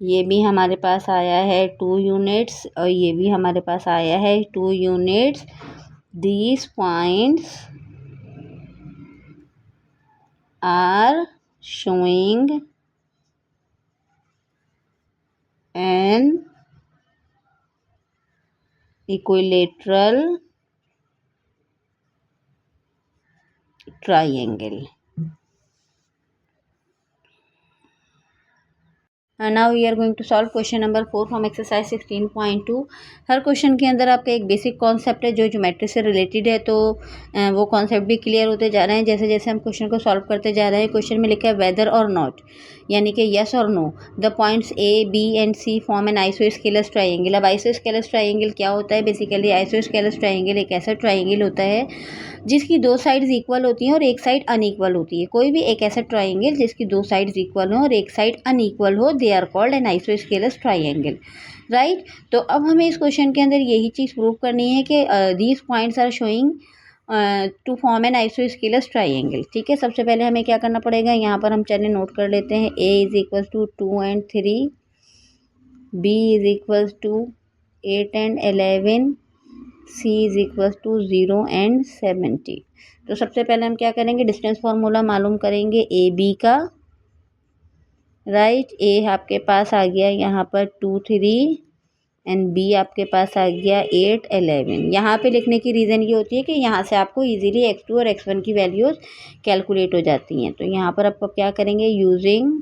ये भी हमारे पास आया है 2 यूनिट्स और ये भी हमारे पास आया है 2 units. These points are showing an equilateral triangle. Now we are going to solve question number 4 from exercise 16.2। Her question के अंदर आपका एक बेसिक कॉन्सेप्ट है जो ज्योमेट्री से रिलेटेड है, तो वो कॉन्सेप्ट भी क्लियर होते जा रहे हैं जैसे जैसे हम क्वेश्चन को सॉल्व करते जा रहे हैं। क्वेश्चन में लिखा है वेदर और नॉट, यानी कि यस और no the points A B and C form an isosceles triangle. अब आइसोस्केलस ट्राइंगल क्या होता है, बेसिकली आइसोस्केलस ट्राइंगल एक ऐसा ट्राइंगल होता है जिसकी 2 साइड्स इक्वल होती हैं और एक साइड अनइक्वल होती है। कोई भी एक ऐसा ट्राइंगल जिसकी 2 साइड्स इक्वल हो और एक साइड अनइक्वल हो, they are called an isosceles triangle. Right. तो अब हमें इस क्वेश्चन के अंदर यही चीज़ प्रूव करनी है कि these points are showing to form an isosceles triangle. ठीक है, सबसे पहले हमें क्या करना पड़ेगा, यहाँ पर हम चलिए नोट कर लेते हैं। A is equal to 2 and 3, B is equal to 8 and 11, C is equal to 0 and 70। तो सबसे पहले हम क्या करेंगे, डिस्टेंस फार्मूला मालूम करेंगे ए बी का। राइट, ए आपके पास आ गया यहाँ पर 2 3 एंड बी आपके पास आ गया 8 11। यहाँ पे लिखने की रीज़न ये होती है कि यहाँ से आपको इजीली x2 और x1 की वैल्यूज़ कैलकुलेट हो जाती हैं। तो यहाँ पर आपको क्या करेंगे, यूजिंग,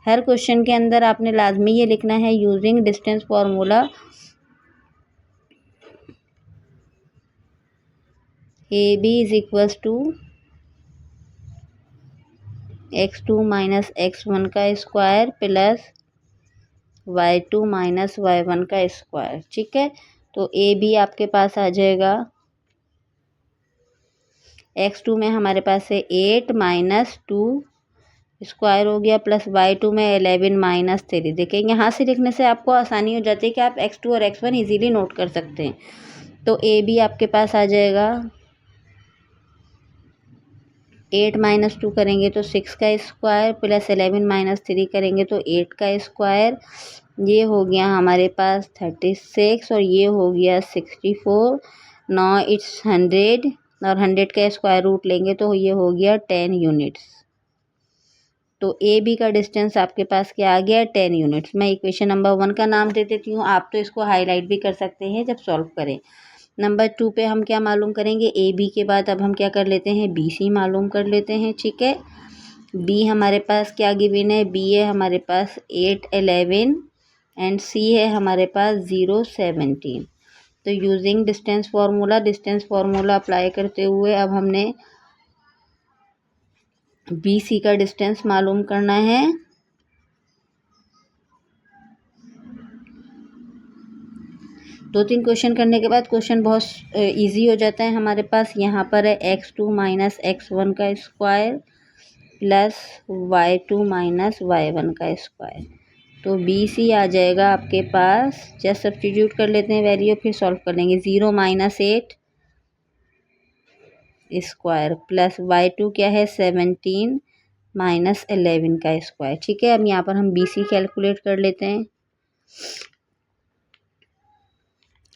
हर क्वेश्चन के अंदर आपने लाजमी ये लिखना है, using distance formula A B is equals to x2 minus x1 का square plus y2 minus y1 का स्क्वायर। ठीक है, तो ए बी आपके पास आ जाएगा, x2 में हमारे पास है 8 माइनस 2 स्क्वायर हो गया, प्लस y2 में 11 माइनस 3। देखिए यहाँ से लिखने से आपको आसानी हो जाती है कि आप x2 और x1 इजीली नोट कर सकते हैं। तो ए बी आपके पास आ जाएगा, 8 माइनस 2 करेंगे तो 6 का स्क्वायर प्लस 11 माइनस 3 करेंगे तो 8 का स्क्वायर। ये हो गया हमारे पास 36 और ये हो गया 64। नौ इट्स 100 और 100 का स्क्वायर रूट लेंगे तो ये हो गया 10 यूनिट्स। तो ए बी का डिस्टेंस आपके पास क्या आ गया, 10 यूनिट्स। मैं इक्वेशन नंबर 1 का नाम दे देती हूँ, आप तो इसको हाईलाइट भी कर सकते हैं जब सॉल्व करें। नंबर 2 पे हम क्या मालूम करेंगे, ए बी के बाद अब हम क्या कर लेते हैं, बी सी मालूम कर लेते हैं। ठीक है, बी हमारे पास क्या गिवन है, बी है हमारे पास 8 11 एंड सी है हमारे पास 0 17। तो यूजिंग डिस्टेंस फार्मूला अप्लाई करते हुए अब हमने बी सी का डिस्टेंस मालूम करना है। दो तीन क्वेश्चन करने के बाद क्वेश्चन बहुत इजी हो जाता है हमारे पास। यहाँ पर है x2 माइनस x1 का square plus y2 minus y1 का स्क्वायर। तो बी सी आ जाएगा आपके पास, जस्ट सब्स्टिट्यूट कर लेते हैं वैल्यू, फिर सॉल्व कर लेंगे। 0 माइनस 8 स्क्वायर प्लस y2 क्या है 17 माइनस 11 का स्क्वायर। ठीक है, अब यहाँ पर हम बी सी कैलकुलेट कर लेते हैं।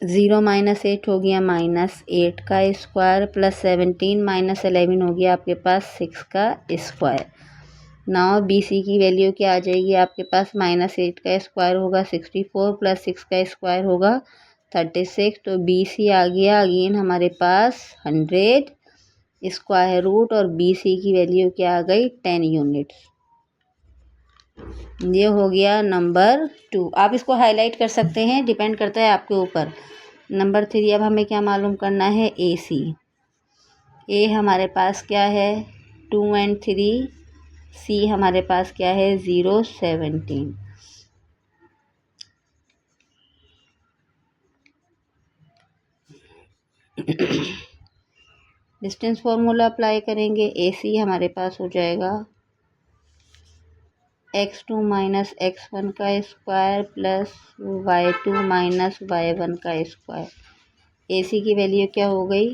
0 माइनस 8 हो गया माइनस 8 का स्क्वायर प्लस 17 माइनस 11 हो गया आपके पास 6 का स्क्वायर। नाउ बी सी की वैल्यू क्या आ जाएगी आपके पास, माइनस 8 का स्क्वायर होगा 64 प्लस 6 का स्क्वायर होगा 36। तो बी सी आ गया अगेन हमारे पास 100 स्क्वायर रूट और बी सी की वैल्यू क्या आ गई 10 यूनिट्स। ये हो गया नंबर 2। आप इसको हाईलाइट कर सकते हैं, डिपेंड करता है आपके ऊपर। नंबर 3 अब हमें क्या मालूम करना है, ए सी। ए हमारे पास क्या है 2 and 3, सी हमारे पास क्या है 0 17। डिस्टेंस फार्मूला अप्लाई करेंगे, ए सी हमारे पास हो जाएगा x2 माइनस x1 का square plus y2 minus y1 का स्क्वायर। ए सी की वैल्यू क्या हो गई,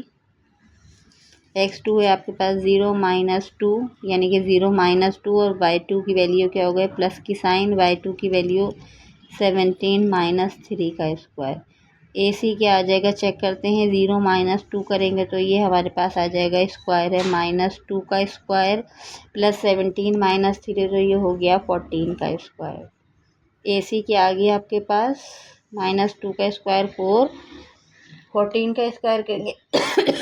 x2 है आपके पास 0 माइनस 2 यानी कि 0 माइनस 2 और y2 की वैल्यू क्या हो गई, प्लस की साइन, y2 की वैल्यू 17 माइनस 3 का स्क्वायर। ए सी क्या आ जाएगा चेक करते हैं, 0 माइनस 2 करेंगे तो ये हमारे पास आ जाएगा स्क्वायर है माइनस 2 का स्क्वायर प्लस 17 माइनस 3 तो ये हो गया 14 का स्क्वायर। ए सी क्या आ गया आपके पास, माइनस 2 का स्क्वायर 4, 14 का स्क्वायर करेंगे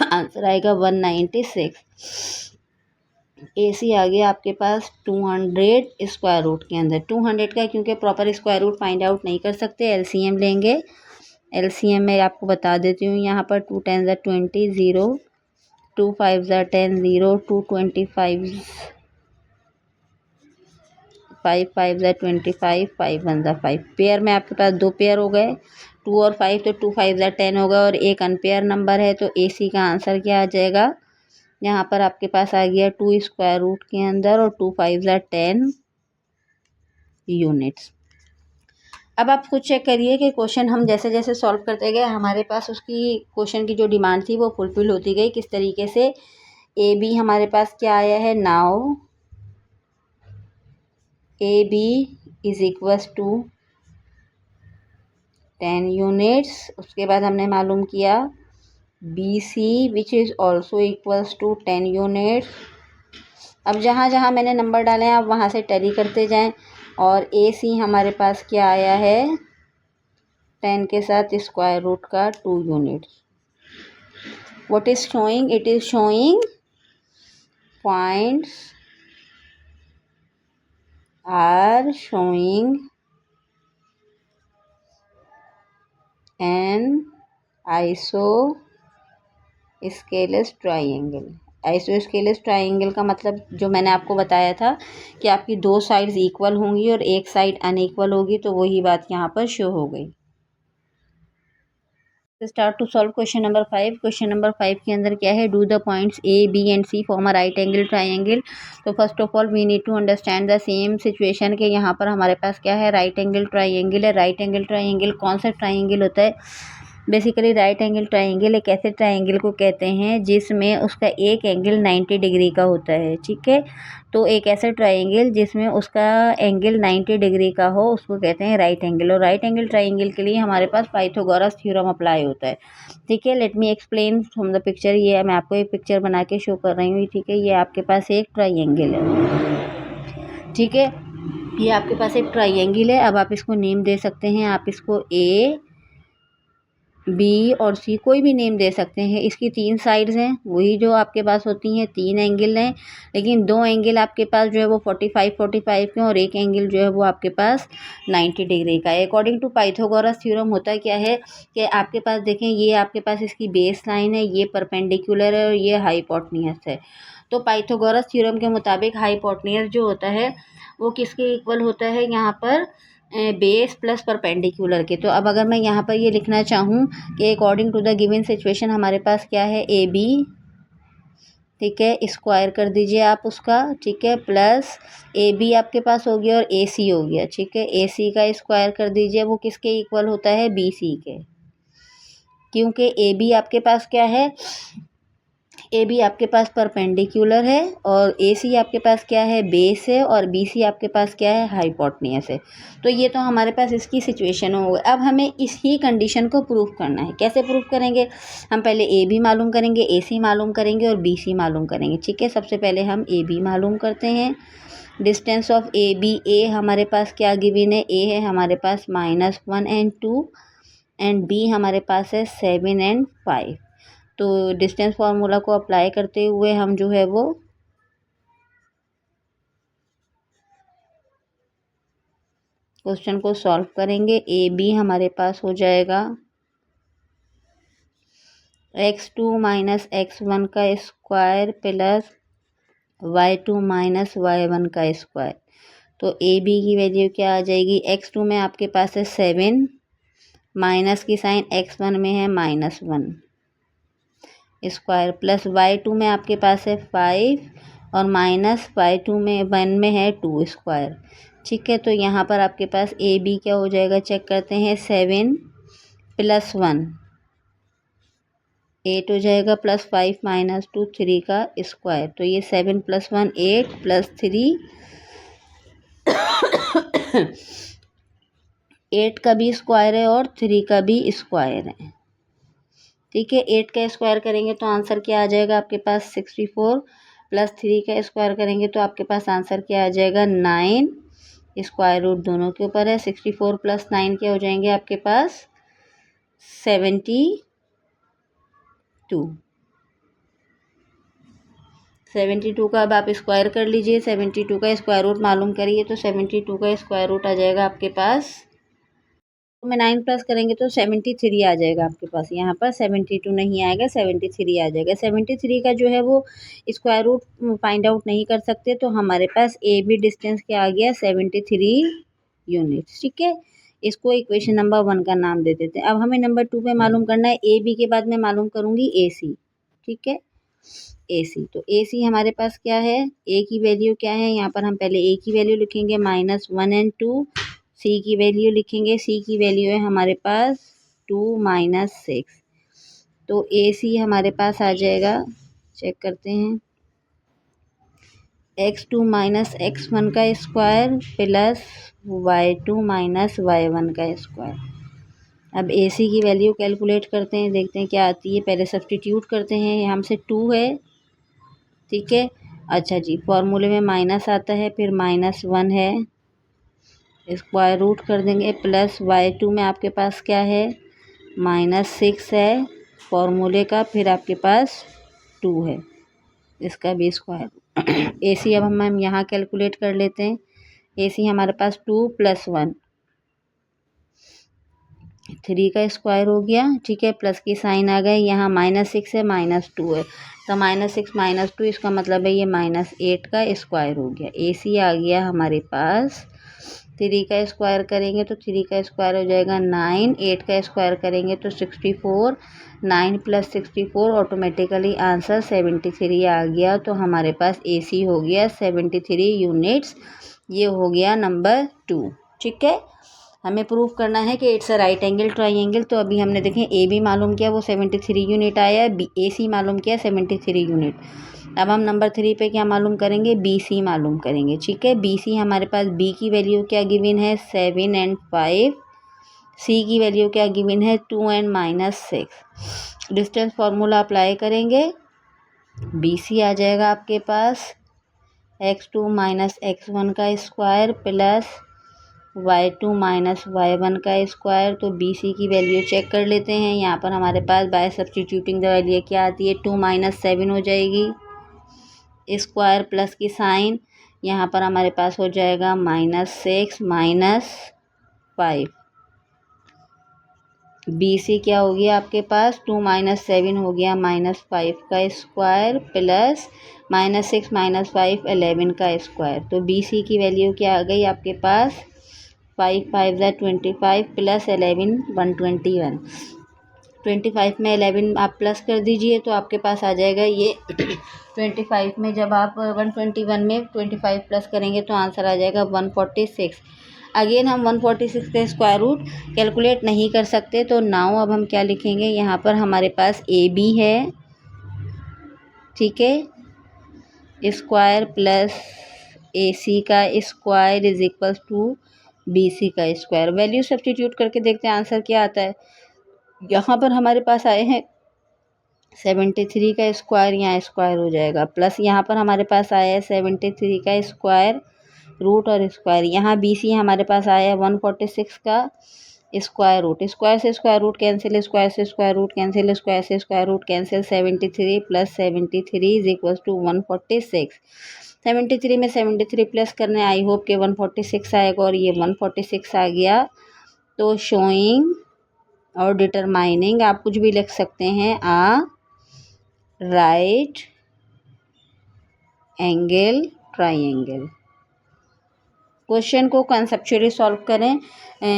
आंसर आएगा 196। ए सी आ गया आपके पास 200 स्क्वायर रूट के अंदर। 200 का क्योंकि proper square root find out नहीं कर सकते, एलसीएम लेंगे। एलसीएम में आपको बता देती हूँ, यहाँ पर 2 10 20 0, 2 5 10 0, 2 25 5 5 25, 5 1 5। पेयर में आपके पास 2 पेयर हो गए, 2 और 5, तो 2 5 10 होगा और एक अनपेयर नंबर है। तो ए सी का आंसर क्या आ जाएगा, यहाँ पर आपके पास आ गया 2 स्क्वायर रूट के अंदर और 2 5 10 यूनिट्स। अब आप खुद चेक करिए कि क्वेश्चन हम जैसे जैसे सॉल्व करते गए हमारे पास उसकी क्वेश्चन की जो डिमांड थी वो फुलफिल होती गई किस तरीके से। ए बी हमारे पास क्या आया है, now A B is equals to 10 units. उसके बाद हमने मालूम किया B C which is also equals to 10 units. अब जहाँ जहाँ मैंने नंबर डाले हैं आप वहाँ से टैली करते जाएं। और ए सी हमारे पास क्या आया है, 10 के साथ स्क्वायर रूट का 2 units. What is showing, it is showing points are showing an isosceles triangle. Isosceles triangle का मतलब जो मैंने आपको बताया था कि आपकी दो साइड्स इक्वल होंगी और एक साइड अनइक्वल होगी, तो वही बात यहाँ पर शो हो गई। Start to solve question number 5। Question number 5 के अंदर क्या है, do the points A B and C form a right angle triangle. तो first of all we need to understand the same situation के यहाँ पर हमारे पास क्या है, राइट एंगल ट्राइंगल है। राइट एंगल ट्राइंगल कौन सा ट्राइंगल होता है, बेसिकली राइट एंगल ट्राइंगल एक ऐसे ट्राइंगल को कहते हैं जिसमें उसका एक एंगल 90 डिग्री का होता है, ठीक है। तो एक ऐसा ट्राइंगल जिसमें उसका एंगल 90 डिग्री का हो उसको कहते हैं राइट एंगल। और राइट एंगल ट्राइंगल के लिए हमारे पास पाइथागोरस थ्योरम अप्लाई होता है, ठीक है। Let me explain from the picture. ये मैं आपको एक पिक्चर बना के शो कर रही हूँ, ठीक है। ये आपके पास एक ट्राइंगल है, ठीक है। ये आपके पास एक ट्राइंगल है। अब आप इसको नेम दे सकते हैं, आप इसको ए बी और सी कोई भी नेम दे सकते हैं। इसकी 3 साइड्स हैं, वही जो आपके पास होती हैं, 3 एंगल हैं, लेकिन 2 एंगल आपके पास जो है वो 45 के और एक एंगल जो है वो आपके पास 90 डिग्री का है। अकॉर्डिंग टू पाइथागोरस थ्योरम होता क्या है कि आपके पास देखें, ये आपके पास इसकी बेस लाइन है, ये परपेंडिकुलर है और ये हाइपोटेन्यूज है। तो पाइथागोरस थ्योरम के मुताबिक हाइपोटेन्यूज जो होता है वो किसके इक्वल होता है, यहाँ पर बेस प्लस परपेंडिकुलर के। तो अब अगर मैं यहाँ पर ये लिखना चाहूँ कि according to the given situation हमारे पास क्या है, ए बी, ठीक है, स्क्वायर कर दीजिए आप उसका, ठीक है, प्लस ए बी आपके पास हो गया और ए सी हो गया, ठीक है। ए सी का स्क्वायर कर दीजिए, वो किसके इक्वल होता है, बी सी के, क्योंकि ए बी आपके पास क्या है, ए बी आपके पास परपेंडिकुलर है और ए सी आपके पास क्या है, बेस है, और बी सी आपके पास क्या है, हाइपोटेन्यूज है। तो ये तो हमारे पास इसकी सिचुएशन हो गई। अब हमें इसी कंडीशन को प्रूफ करना है। कैसे प्रूफ करेंगे, हम पहले ए बी मालूम करेंगे, ए सी मालूम करेंगे और बी सी मालूम करेंगे, ठीक है। सबसे पहले हम ए बी मालूम करते हैं। डिस्टेंस ऑफ ए बी, ए हमारे पास क्या गिवन है, ए है हमारे पास -1 and 2 एंड बी हमारे पास है 7 and 5। तो डिस्टेंस फार्मूला को अप्लाई करते हुए हम जो है वो क्वेश्चन को सॉल्व करेंगे। ए बी हमारे पास हो जाएगा x2 माइनस x1 का square plus y2 minus y1 का स्क्वायर। तो ए बी की वैल्यू क्या आ जाएगी, x2 में आपके पास है 7, माइनस की साइन x1 में है -1 स्क्वायर, प्लस y2 में आपके पास है 5 और माइनस y2 में 1 में है 2 स्क्वायर, ठीक है। तो यहाँ पर आपके पास ए बी क्या हो जाएगा, चेक करते हैं, 7 + 1 8 हो जाएगा, प्लस 5 माइनस 2 3 का स्क्वायर। तो ये 7 + 1 8 प्लस 3 8 का भी स्क्वायर है और 3 का भी स्क्वायर है, ठीक है। 8 का स्क्वायर करेंगे तो आंसर क्या आ जाएगा आपके पास 64, प्लस 3 का स्क्वायर करेंगे तो आपके पास आंसर क्या आ जाएगा 9। स्क्वायर रूट दोनों के ऊपर है, 64 + 9 क्या हो जाएंगे आपके पास 72। 72 का अब आप स्क्वायर कर लीजिए, 72 का स्क्वायर रूट मालूम करिए, तो 72 का स्क्वायर रूट आ जाएगा आपके पास, तो में 9 प्लस करेंगे तो 73 आ जाएगा आपके पास। यहाँ पर 72 नहीं आएगा, 73 आ जाएगा। 73 का जो है वो स्क्वायर रूट फाइंड आउट नहीं कर सकते, तो हमारे पास ए बी डिस्टेंस क्या आ गया 73 यूनिट्स, ठीक है। इसको इक्वेशन नंबर 1 का नाम दे देते हैं। अब हमें नंबर 2 पे मालूम करना है, ए बी के बाद मैं मालूम करूँगी ए सी, ठीक है। ए सी, तो ए सी हमारे पास क्या है, ए की वैल्यू क्या है, यहाँ पर हम पहले ए की वैल्यू लिखेंगे -1 and 2 सी की वैल्यू लिखेंगे। सी की वैल्यू है हमारे पास 2 माइनस 6, तो ए सी हमारे पास आ जाएगा, चेक करते हैं, x2 माइनस x1 का square plus y2 minus y1 का स्क्वायर। अब ए सी की वैल्यू कैलकुलेट करते हैं, देखते हैं क्या आती है। पहले सब्स्टिट्यूट करते हैं, यहाँ से 2 है, ठीक है। अच्छा जी, फॉर्मूले में माइनस आता है, फिर -1 है, स्क्वायर रूट कर देंगे, प्लस y2 में आपके पास क्या है, -6 है फॉर्मूले का, फिर आपके पास 2 है, इसका भी स्क्वायर। ए सी अब हम यहाँ कैलकुलेट कर लेते हैं। ए सी हमारे पास 2 + 1, 3 का स्क्वायर हो गया, ठीक है, प्लस की साइन आ गए, यहाँ -6 है, -2 है, तो -6 -2 इसका मतलब है ये -8 का स्क्वायर हो गया। ए सी आ गया हमारे पास, 3 का स्क्वायर करेंगे तो 3 का स्क्वायर हो जाएगा 9, 8 का स्क्वायर करेंगे तो 64, 9 + 64 ऑटोमेटिकली आंसर 73 आ गया। तो हमारे पास ए सी हो गया 73 यूनिट्स, ये हो गया नंबर 2, ठीक है। हमें प्रूव करना है कि it's a right angle triangle, तो अभी हमने देखें ए बी मालूम किया, वो 73 यूनिट आया, बी ए सी मालूम किया 73 यूनिट। अब हम नंबर 3 पे क्या मालूम करेंगे, बी सी मालूम करेंगे, ठीक है। बी सी हमारे पास, बी की वैल्यू क्या गिवन है, 7 और 5, सी की वैल्यू क्या गिवन है, 2 और -6। डिस्टेंस फार्मूला अप्लाई करेंगे, बी सी आ जाएगा आपके पास x2 माइनस x1 का square plus y2 minus y1 का स्क्वायर। तो बी सी की वैल्यू चेक कर लेते हैं। यहाँ पर हमारे पास बाय सब्स्टिट्यूटिंग द वैल्यू क्या आती है, 2 - 7 हो जाएगी, स्क्वायर प्लस की साइन, यहाँ पर हमारे पास हो जाएगा -6 -5। बी सी क्या हो गया आपके पास, 2 - 7 हो गया -5 का स्क्वायर प्लस -6 -5 11 का स्क्वायर। तो बी सी की वैल्यू क्या आ गई आपके पास, 5 5 = 25 प्लस 11 121। 25 में 11 आप प्लस कर दीजिए तो आपके पास आ जाएगा ये 25 में जब आप 121 में 25 प्लस करेंगे तो आंसर आ जाएगा 146। अगेन हम 146 का स्क्वायर रूट कैलकुलेट नहीं कर सकते, तो नाउ अब हम क्या लिखेंगे, यहाँ पर हमारे पास ए बी है, ठीक है, स्क्वायर प्लस ए सी का square is equal to B C का स्क्वायर। वैल्यू सब्स्टिट्यूट करके देखते हैं आंसर क्या आता है। यहाँ पर हमारे पास आए हैं 73 का स्क्वायर, यहाँ स्क्वायर हो जाएगा, प्लस यहाँ पर हमारे पास आया है 73 का स्क्वायर रूट और स्क्वायर, यहाँ बी सी हमारे पास आया है 146 का स्क्वायर रूट, स्क्वायर से स्क्वायर रूट कैंसिल, स्क्वायर से स्क्वायर रूट कैंसिल, स्क्वायर से square root cancel, 73 + 73 is equal to 146। 73 में 73 प्लस करने, आई होप के 146 आएगा, और ये 146 आ गया। तो शोइंग और डिटरमाइनिंग आप कुछ भी लिख सकते हैं, राइट एंगल ट्राइंगल। क्वेश्चन को कॉन्सेप्चुअली सॉल्व करें,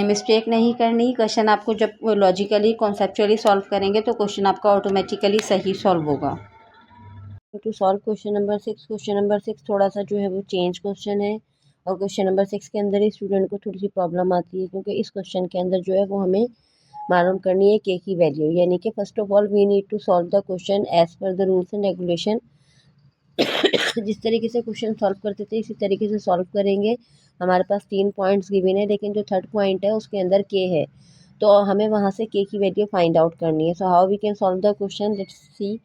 मिस्टेक नहीं करनी। क्वेश्चन आपको जब लॉजिकली कॉन्सेप्चुअली सॉल्व करेंगे तो क्वेश्चन आपका ऑटोमेटिकली सही सॉल्व होगा। To solve question number 6, question number 6 थोड़ा सा जो है वो चेंज क्वेश्चन है, और क्वेश्चन नंबर 6 के अंदर ही स्टूडेंट को थोड़ी सी प्रॉब्लम आती है, क्योंकि इस क्वेश्चन के अंदर जो है वो हमें मालूम करनी है के की वैल्यू, यानी कि first of all we need to solve the question as per the rules and regulation. जिस तरीके से क्वेश्चन सॉल्व करते थे इसी तरीके से सॉल्व करेंगे। हमारे पास 3 पॉइंट्स गिवन है, लेकिन जो थर्ड पॉइंट है उसके अंदर के है, तो हमें वहाँ से के की वैल्यू फाइंड आउट करनी है। So how we can solve the question, let's see.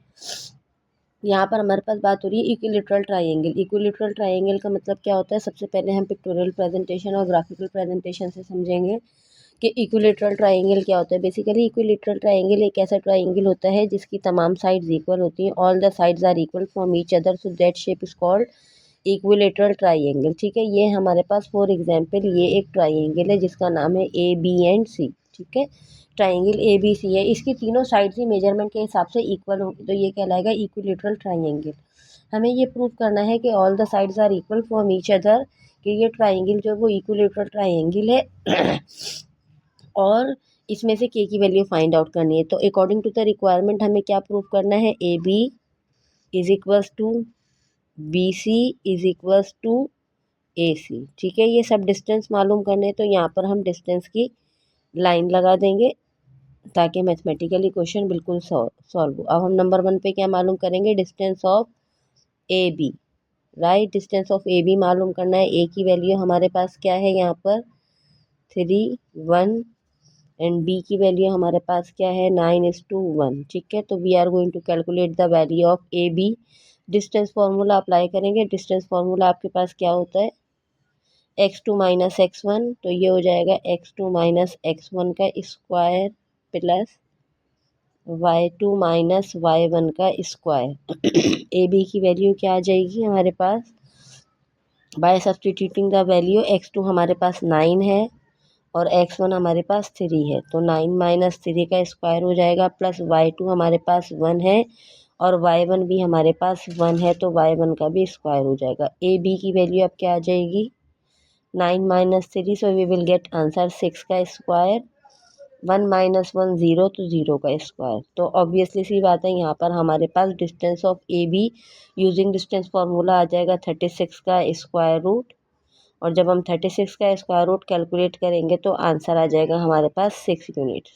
यहाँ पर हमारे पास बात हो रही है इक्विलैटरल ट्रायंगल। इक्विलैटरल ट्रायंगल का मतलब क्या होता है, सबसे पहले हम पिक्टोरियल प्रेजेंटेशन और ग्राफिकल प्रेजेंटेशन से समझेंगे कि इक्विलैटरल ट्रायंगल क्या होता है। बेसिकली इक्विलैटरल ट्रायंगल एक ऐसा ट्रायंगल होता है जिसकी तमाम साइड्स इक्वल होती हैं, all the sides are equal from each other, so that shape is called equilateral triangle, ठीक है। ये हमारे पास फॉर एग्जांपल ये एक ट्रायंगल है जिसका नाम है ए बी एंड सी, ठीक है। ट्रायंगल ए बी सी है, इसकी तीनों साइड्स ही मेजरमेंट के हिसाब से इक्वल होगी, तो ये कहलाएगा इक्विलैटरल ट्रायंगल। हमें ये प्रूव करना है कि all the sides are equal from each other, कि ये ट्रायंगल जो है वो इक्विलैटरल ट्रायंगल है और इसमें से के की वैल्यू फाइंड आउट करनी है। तो अकॉर्डिंग टू द रिक्वायरमेंट हमें क्या प्रूव करना है, A B is equals to B C is equals to AC। ठीक है, ये सब डिस्टेंस मालूम करने, तो यहाँ पर हम डिस्टेंस की लाइन लगा देंगे ताकि मैथमेटिकली क्वेश्चन बिल्कुल सॉल्व हो। अब हम नंबर 1 पे क्या मालूम करेंगे, distance of AB। Right, distance of AB मालूम करना है। A की वैल्यू हमारे पास क्या है यहाँ पर 3, 1 एंड B की वैल्यू हमारे पास क्या है 9:1। ठीक है, तो we are going to calculate the value of AB। Distance formula apply करेंगे। डिस्टेंस फार्मूला आपके पास क्या होता है x2 माइनस x1, तो ये हो जाएगा x2 माइनस x1 का square plus y2 minus y1 का स्क्वायर। AB की वैल्यू क्या आ जाएगी हमारे पास, by substituting the value x2 हमारे पास 9 है और x1 हमारे पास 3 है, तो 9 माइनस 3 का स्क्वायर हो जाएगा प्लस y2 हमारे पास 1 है और y1 भी हमारे पास 1 है, तो y1 का भी स्क्वायर हो जाएगा। AB की वैल्यू अब क्या आ जाएगी 9 minus 3, so we will get answer 6 का स्क्वायर। 1 माइनस 1 0, तो 0 का स्क्वायर। तो ऑब्वियसली सी बात है, यहाँ पर हमारे पास distance of AB using distance formula आ जाएगा 36 का स्क्वायर रूट, और जब हम 36 का स्क्वायर रूट कैलकुलेट करेंगे तो आंसर आ जाएगा हमारे पास 6 यूनिट्स।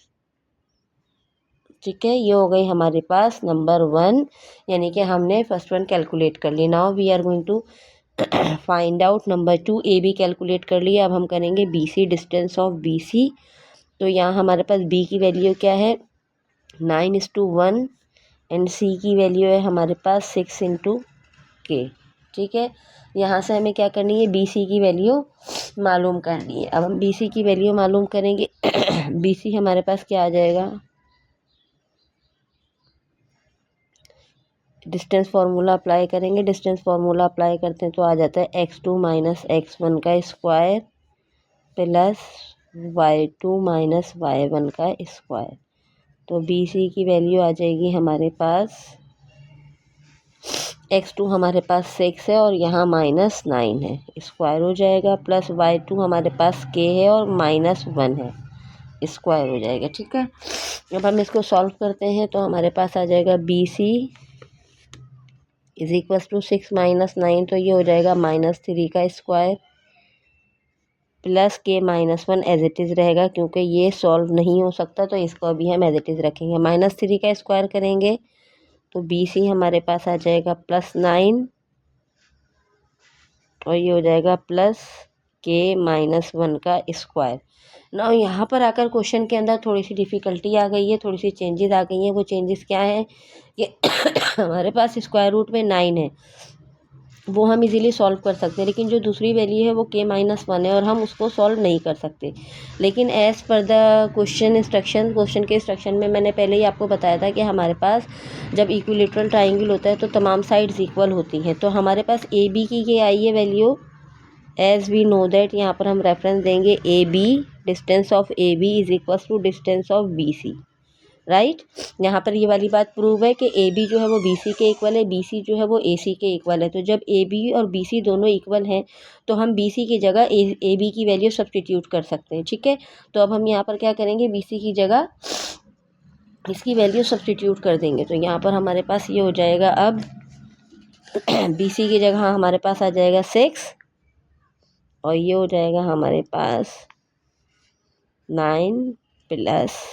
ठीक है, ये हो गई हमारे पास नंबर 1, यानी कि हमने फर्स्ट वन कैलकुलेट कर ली। Now we are going to find out number 2। AB calculate कर लिया, अब हम करेंगे BC, डिस्टेंस ऑफ BC। तो यहाँ हमारे पास B की वैल्यू क्या है 9:1 एंड C की वैल्यू है हमारे पास 6:K। ठीक है, यहाँ से हमें क्या करनी है BC की वैल्यू मालूम करनी है। अब हम BC की वैल्यू मालूम करेंगे। BC हमारे पास क्या आ जाएगा, डिस्टेंस फार्मूला अप्लाई करेंगे। डिस्टेंस फार्मूला अप्लाई करते हैं तो आ जाता है x2 माइनस x1 का square plus y2 minus y1 का स्क्वायर। तो BC की वैल्यू आ जाएगी हमारे पास x2 हमारे पास 6 है और यहाँ माइनस 9 है, स्क्वायर हो जाएगा, प्लस y2 हमारे पास k है और माइनस 1 है, स्क्वायर हो जाएगा। ठीक है, अब हम इसको सॉल्व करते हैं तो हमारे पास आ जाएगा BC is equals to 6 minus 9, तो ये हो जाएगा -3 का square plus k minus 1 as it is रहेगा, क्योंकि ये सॉल्व नहीं हो सकता तो इसको अभी हम एज इट इज़ रखेंगे। -3 का स्क्वायर करेंगे तो BC हमारे पास आ जाएगा +9 और ये हो जाएगा प्लस k माइनस 1 का स्क्वायर। ना यहाँ पर आकर क्वेश्चन के अंदर थोड़ी सी डिफ़िकल्टी आ गई है, थोड़ी सी चेंजेस आ गई हैं। वो चेंजेस क्या है कि हमारे पास स्क्वायर रूट में 9 है, वो हम इजीली सॉल्व कर सकते हैं, लेकिन जो दूसरी वैल्यू है वो k-1 है और हम उसको सॉल्व नहीं कर सकते। लेकिन एज़ पर द क्वेश्चन के इंस्ट्रक्शन में मैंने पहले ही आपको बताया था कि हमारे पास जब इक्विलेटरल ट्राइंगल होता है तो तमाम साइड्स इक्वल होती हैं। तो हमारे पास AB की ये आई है value, as we know that, यहाँ पर हम रेफरेंस देंगे AB, distance of AB is equal to distance of BC। Right, यहाँ पर ये वाली बात प्रूव है कि AB जो है वो BC के इक्वल है, BC जो है वो AC के इक्वल है। तो जब AB और BC दोनों इक्वल हैं तो हम BC की जगह AB की वैल्यू सब्सटीट्यूट कर सकते हैं। ठीक है, तो अब हम यहाँ पर क्या करेंगे, BC की जगह इसकी वैल्यू सब्सटीट्यूट कर देंगे। तो यहाँ पर हमारे पास ये हो जाएगा, अब BC की जगह हमारे पास आ जाएगा 6 और ये हो जाएगा हमारे पास 9 प्लस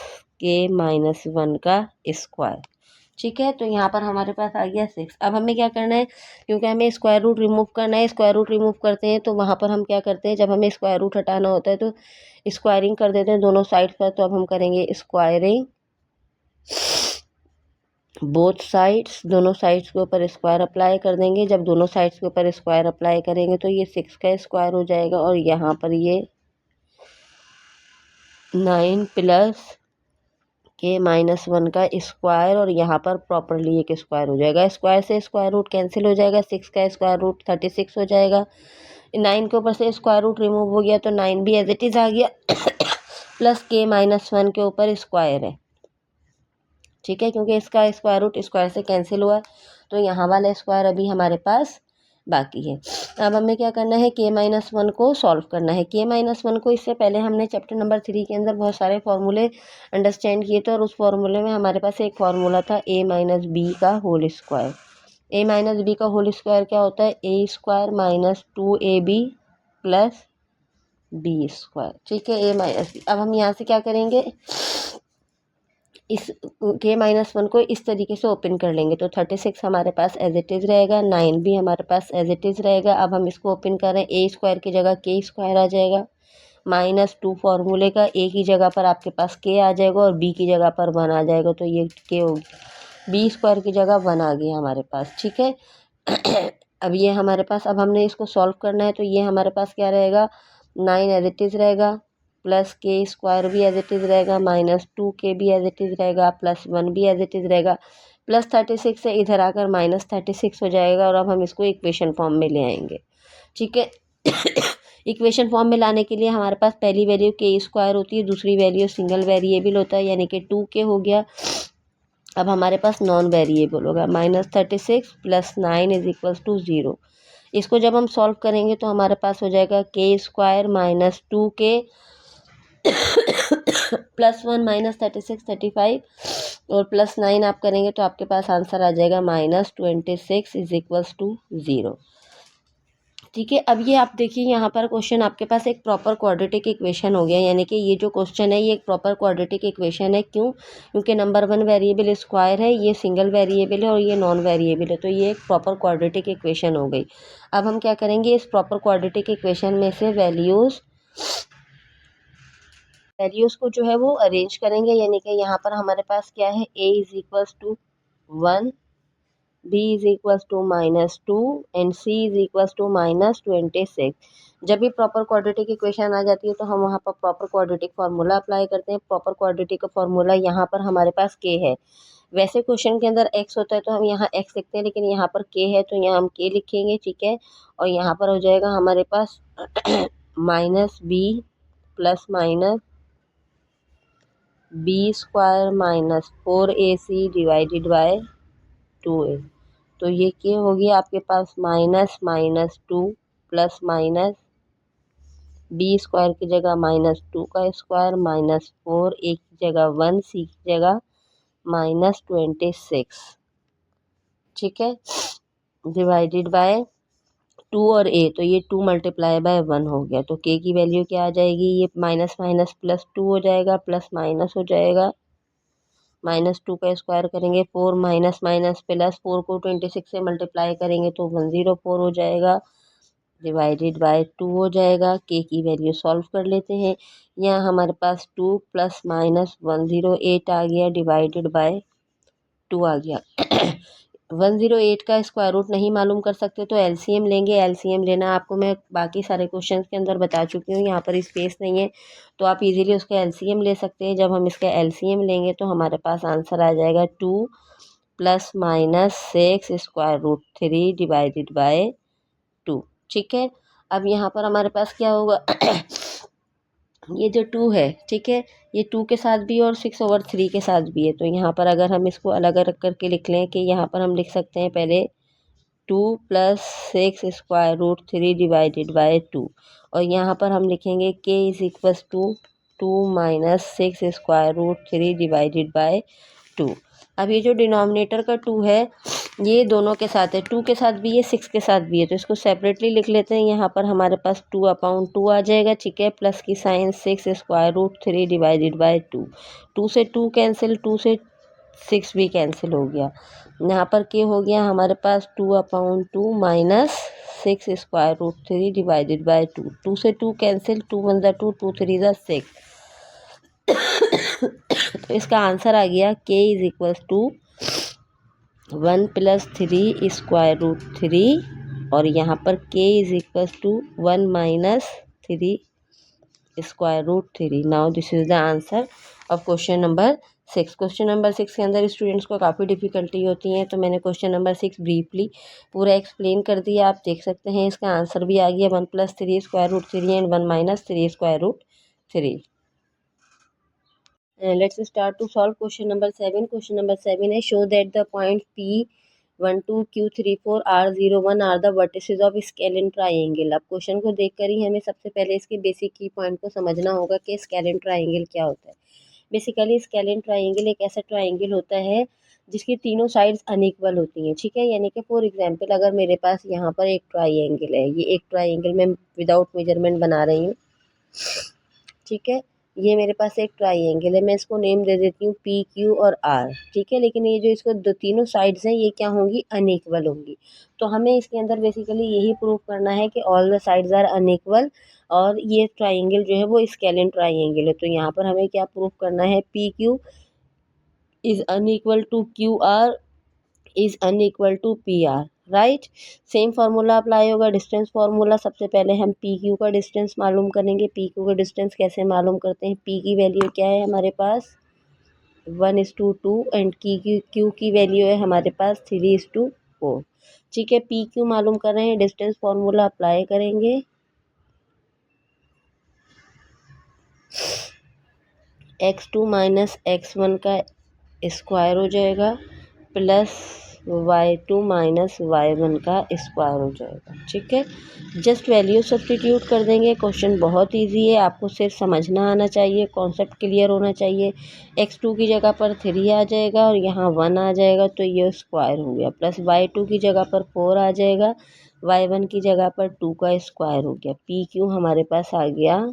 k-1 का स्क्वायर। ठीक है, तो यहाँ पर हमारे पास आ गया 6। अब हमें क्या करना है, क्योंकि हमें स्क्वायर रूट रिमूव करना है। स्क्वायर रूट रिमूव करते हैं तो वहाँ पर हम क्या करते हैं, जब हमें स्क्वायर रूट हटाना होता है तो स्क्वायरिंग कर देते हैं दोनों साइड पर। तो अब हम करेंगे स्क्वायरिंग बोथ साइड्स, दोनों साइड्स के ऊपर स्क्वायर अप्लाई कर देंगे। जब दोनों साइड्स के ऊपर स्क्वायर अप्लाई करेंगे तो ये 6 का स्क्वायर हो जाएगा और यहाँ पर ये 9 प्लस k-1 का स्क्वायर और यहाँ पर प्रॉपरली एक स्क्वायर हो जाएगा। स्क्वायर से स्क्वायर रूट कैंसिल हो जाएगा, 6 का स्क्वायर रूट 36 हो जाएगा। 9 के ऊपर से स्क्वायर रूट रिमूव हो गया तो 9 भी एज इट इज़ आ गया प्लस k-1 के ऊपर स्क्वायर है। ठीक है, क्योंकि इसका स्क्वायर रूट स्क्वायर से कैंसिल हुआ तो यहाँ वाला स्क्वायर अभी हमारे पास बाकी है। अब हमें क्या करना है, k-1 को सॉल्व करना है। k-1 को इससे पहले हमने चैप्टर नंबर 3 के अंदर बहुत सारे फार्मूले अंडरस्टैंड किए थे और उस फार्मूले में हमारे पास एक फार्मूला था a-b का होल स्क्वायर। a-b का होल स्क्वायर क्या होता है, a² minus 2ab plus B square, ठीक है, ए माइनस बी। अब हम यहाँ से क्या करेंगे, इस के माइनस वन को इस तरीके से ओपन कर लेंगे तो 36 हमारे पास एज इट इज़ रहेगा, 9 भी हमारे पास एज इट इज़ रहेगा। अब हम इसको ओपन कर रहे हैं, ए स्क्वायर की जगह के स्क्वायर आ जाएगा, -2 फॉर्मूले का, ए की जगह पर आपके पास के आ जाएगा और बी की जगह पर 1 आ जाएगा, तो ये के होगी, बी स्क्वायर की जगह 1 आ गया हमारे पास, ठीक है। अब ये हमारे पास, अब हमने इसको सॉल्व करना है तो ये हमारे पास क्या रहेगा, 9 एज इट इज़ रहेगा, प्लस के स्क्वायर भी एज इट इज़ रहेगा, -2 के भी एज इट इज़ रहेगा, +1 भी एज इट इज़ रहेगा, प्लस 36 से इधर आकर -36 हो जाएगा और अब हम इसको इक्वेशन फॉर्म में ले आएंगे, ठीक है। इक्वेशन फॉर्म में लाने के लिए हमारे पास पहली वैल्यू के स्क्वायर होती है, दूसरी वैल्यू सिंगल वेरिएबल होता है, यानी कि 2 के हो गया। अब हमारे पास नॉन वेरिएबल होगा, -36 + 9 = 0। इसको जब हम सॉल्व करेंगे तो हमारे पास हो जाएगा के स्क्वायर -2 के +1 -36 35 और +9 आप करेंगे तो आपके पास आंसर आ जाएगा -26 = 0, ठीक है। अब ये आप देखिए यहाँ पर क्वेश्चन आपके पास एक प्रॉपर क्वाड्रेटिक इक्वेशन हो गया, यानी कि ये जो क्वेश्चन है ये एक प्रॉपर क्वाड्रेटिक इक्वेशन है। क्यों? क्योंकि नंबर 1 वेरिएबल स्क्वायर है, ये सिंगल वेरिएबल है और ये नॉन वेरिएबल है, तो ये एक प्रॉपर क्वाड्रेटिक इक्वेशन हो गई। अब हम क्या करेंगे, इस प्रॉपर क्वाड्रेटिक इक्वेशन में से वैल्यूज़ को जो है वो अरेंज करेंगे, यानी कि यहाँ पर हमारे पास क्या है, a = 1, b = -2 एंड c = -26। जब भी प्रॉपर क्वाड्रेटिक इक्वेशन आ जाती है तो हम वहाँ पर प्रॉपर क्वाड्रेटिक फार्मूला अप्लाई करते हैं। प्रॉपर क्वाड्रेटिक का फार्मूला यहाँ पर हमारे पास के है। वैसे क्वेश्चन के अंदर x होता है तो हम यहाँ x लिखते हैं, लेकिन यहाँ पर के है तो यहाँ हम के लिखेंगे, ठीक है। और यहाँ पर हो जाएगा हमारे पास -b ± b² -4ac / 2a, तो ये क्या हो गया आपके पास, -2 ± b² की जगह -2 का स्क्वायर -4 a की जगह 1 c की जगह -26, ठीक है, / 2 और a, तो ये 2 × 1 हो गया, तो k की वैल्यू क्या आ जाएगी, ये माइनस माइनस +2 हो जाएगा, प्लस माइनस हो जाएगा, -2 का स्क्वायर करेंगे 4 माइनस माइनस प्लस, 4 को 26 से मल्टीप्लाई करेंगे तो 104 हो जाएगा, / 2 हो जाएगा। के की वैल्यू सॉल्व कर लेते हैं, यहाँ हमारे पास 2 + -108 आ गया, / 2 आ गया। 108 का स्क्वायर रूट नहीं मालूम कर सकते तो एलसीएम लेंगे। एलसीएम लेना आपको मैं बाकी सारे क्वेश्चंस के अंदर बता चुकी हूँ, यहाँ पर स्पेस नहीं है तो आप इजीली उसका एलसीएम ले सकते हैं। जब हम इसका एलसीएम लेंगे तो हमारे पास आंसर आ जाएगा 2 + -6 √3 / 2, ठीक है। अब यहाँ पर हमारे पास क्या होगा ये जो 2 है, ठीक है, ये 2 के साथ भी और 6/3 के साथ भी है, तो यहाँ पर अगर हम इसको अलग अलग करके लिख लें कि यहाँ पर हम लिख सकते हैं पहले 2 + 6 √3 / 2 और यहाँ पर हम लिखेंगे k = 2 - 6 √3 / 2। अब ये जो डिनोमिनेटर का 2 है ये दोनों के साथ है, 2 के साथ भी है 6 के साथ भी है, तो इसको सेपरेटली लिख लेते हैं। यहाँ पर हमारे पास 2/2 आ जाएगा, ठीक है, प्लस की साइन 6 √3 / 2, 2 से 2 कैंसिल, 2 से 6 भी कैंसिल हो गया। यहाँ पर क्या हो गया हमारे पास 2/2 - 6 √3 / 2, 2 से 2 कैंसिल, 2 × 1 = 2, 2 × 3 = 6। तो इसका आंसर आ गया k = 1 + 3 √3 और यहाँ पर k = 1 - 3 √3। Now this is the answer of question number 6। Question number 6 के अंदर स्टूडेंट्स को काफ़ी डिफ़िकल्टी होती है, तो मैंने क्वेश्चन नंबर 6 ब्रीफली पूरा एक्सप्लेन कर दिया। आप देख सकते हैं इसका आंसर भी आ गया 1 + 3 √3 and 1 - 3 √3। Let's start to solve question number 7. Question number 7 है, show that the point P1 2 Q3 4 R01 are the vertices of scalene triangle। अब क्वेश्चन को देखकर ही हमें सबसे पहले इसके बेसिक की पॉइंट को समझना होगा कि स्केलेन ट्राइंगल क्या होता है। बेसिकली स्केलेन ट्राइंगल एक ऐसा ट्राइंगल होता है जिसकी तीनों साइड्स अनइक्वल होती हैं, ठीक है। यानी कि फॉर एग्जांपल अगर मेरे पास यहाँ पर एक ट्राइंगल है, ये एक ट्राइंगल मैं विदाउट मेजरमेंट बना रही हूँ, ठीक है। ये मेरे पास एक ट्राइंगल है, मैं इसको नेम दे देती हूँ पी क्यू और आर, ठीक है। लेकिन ये जो इसको दो तीनों साइड्स हैं ये क्या होंगी, अनइक्वल होंगी। तो हमें इसके अंदर बेसिकली यही प्रूव करना है कि all the sides are unequal और ये ट्राइंगल जो है वो स्केलिन ट्राइंगल है। तो यहाँ पर हमें क्या प्रूव करना है, P Q is unequal to Q R is unequal to P R, right. Same formula apply होगा, डिस्टेंस फार्मूला। सबसे पहले हम पी क्यू का डिस्टेंस मालूम करेंगे। पी क्यू का डिस्टेंस कैसे मालूम करते हैं, पी की वैल्यू क्या है हमारे पास 1:2 एंड क्यू की वैल्यू है हमारे पास 3:4, ठीक है। पी क्यू मालूम कर रहे हैं, डिस्टेंस फार्मूला अप्लाई करेंगे। x2 माइनस x1 का स्क्वायर हो जाएगा प्लस y2 माइनस y1 का स्क्वायर हो जाएगा, ठीक है। जस्ट वैल्यू सब्स्टिट्यूट कर देंगे। क्वेश्चन बहुत इजी है, आपको सिर्फ समझना आना चाहिए, कॉन्सेप्ट क्लियर होना चाहिए। x2 की जगह पर 3 आ जाएगा और यहाँ 1 आ जाएगा, तो ये स्क्वायर हो गया। प्लस y2 की जगह पर 4 आ जाएगा, y1 की जगह पर 2 का स्क्वायर हो गया। पी क्यू हमारे पास आ गया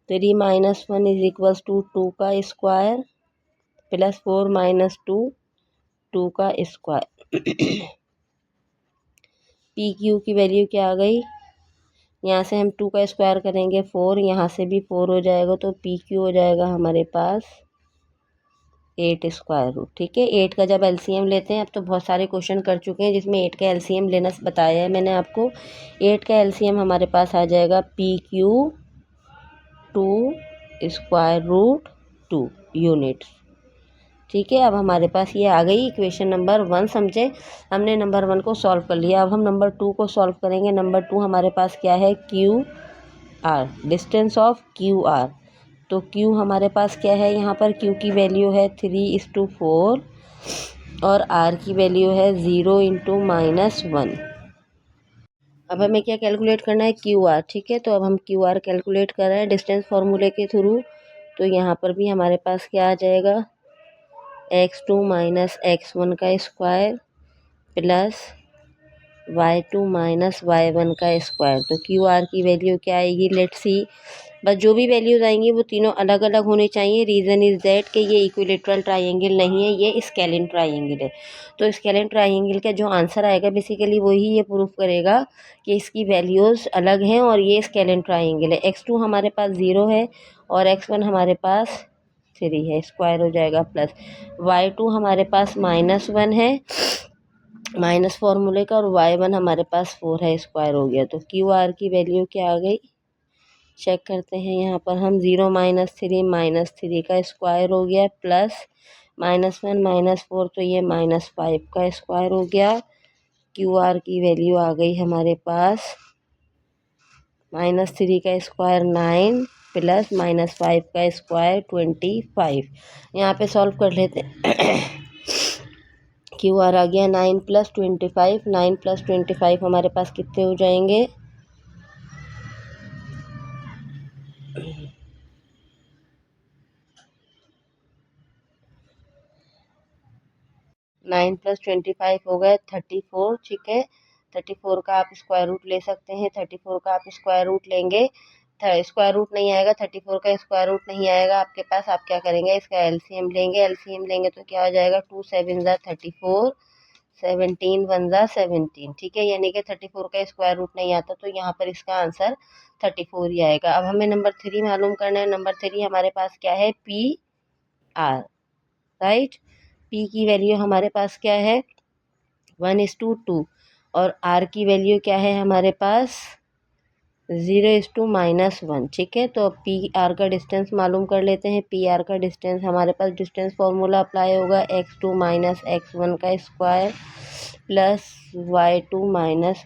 3 माइनस 1 इज इक्वल्स टू 2 का स्क्वायर प्लस 4 माइनस 2 का स्क्वायर। पी क्यू की वैल्यू क्या आ गई, यहाँ से हम 2 का स्क्वायर करेंगे 4, यहाँ से भी 4 हो जाएगा, तो पी क्यू हो जाएगा हमारे पास 8 स्क्वायर रूट, ठीक है। 8 का जब एलसीएम लेते हैं, अब तो बहुत सारे क्वेश्चन कर चुके हैं जिसमें 8 का एलसीएम लेना बताया है मैंने आपको। 8 का एलसीएम हमारे पास आ जाएगा P Q 2 square root 2 units, ठीक है। अब हमारे पास ये आ गई इक्वेशन नंबर 1, समझे। हमने नंबर 1 को सॉल्व कर लिया। अब हम नंबर 2 को सॉल्व करेंगे। नंबर 2 हमारे पास क्या है, Q R, distance of Q are. तो क्यू हमारे पास क्या है, यहाँ पर क्यू की वैल्यू है 3:4 और आर की वैल्यू है 0 × अब हमें क्या कैलकुलेट करना है, क्यू आर, ठीक है। तो अब हम क्यू आर कैलकुलेट कर रहे हैं डिस्टेंस फार्मूले के थ्रू। तो यहाँ पर भी हमारे पास क्या आ जाएगा, x2 माइनस x1 का square plus y2 minus y1 का स्क्वायर। तो क्यू आर की वैल्यू क्या आएगी, लेट्स सी। बस जो भी वैल्यूज़ आएंगी वो तीनों अलग अलग होने चाहिए। रीज़न इज़ दैट कि ये इक्विलेटरल ट्राइंगल नहीं है, ये स्केलिन ट्राइंगल है। तो स्केलिन ट्राइंगल का जो आंसर आएगा बेसिकली वही ये प्रूफ करेगा कि इसकी वैल्यूज़ अलग हैं और ये स्केलिन ट्राइंगल है। x2 हमारे पास 0 है और x1 हमारे पास 3 है, स्क्वायर हो जाएगा। प्लस y2 हमारे पास -1 है माइनस फार्मूले का, और y1 हमारे पास 4 है, स्क्वायर हो गया। तो क्यू आर की वैल्यू क्या आ गई, चेक करते हैं। यहाँ पर हम 0 - 3 का स्क्वायर हो गया प्लस -1 -4, तो ये -5 का स्क्वायर हो गया। क्यू आर की वैल्यू आ गई हमारे पास -3 का स्क्वायर 9 प्लस -5 का स्क्वायर 25। यहाँ पे सॉल्व कर लेते हैं। क्यू आर आ गया 9 + 25, 9 + 25 हमारे पास कितने हो जाएंगे, 9 + 25 हो गए 34, ठीक है। 34 का आप स्क्वायर रूट ले सकते हैं। 34 का आप स्क्वायर रूट लेंगे, स्क्वायर रूट नहीं आएगा, 34 का स्क्वायर रूट नहीं आएगा आपके पास। आप क्या करेंगे, इसका एलसीएम लेंगे। एलसीएम लेंगे तो क्या हो जाएगा, 2 × 7 = 34, 17 × 1 = 17, ठीक है। यानी कि 34 का स्क्वायर रूट नहीं आता, तो यहाँ पर इसका आंसर 34 ही आएगा। अब हमें नंबर 3 मालूम करना है। नंबर 3 हमारे पास क्या है, पी आर, राइट। पी की वैल्यू हमारे पास क्या है 1:2 और आर की वैल्यू क्या है हमारे पास 0:-1, ठीक है। तो पी आर का डिस्टेंस मालूम कर लेते हैं। पी आर का डिस्टेंस हमारे पास डिस्टेंस फार्मूला अप्लाई होगा, x2 - x1 का स्क्वायर प्लस y2 -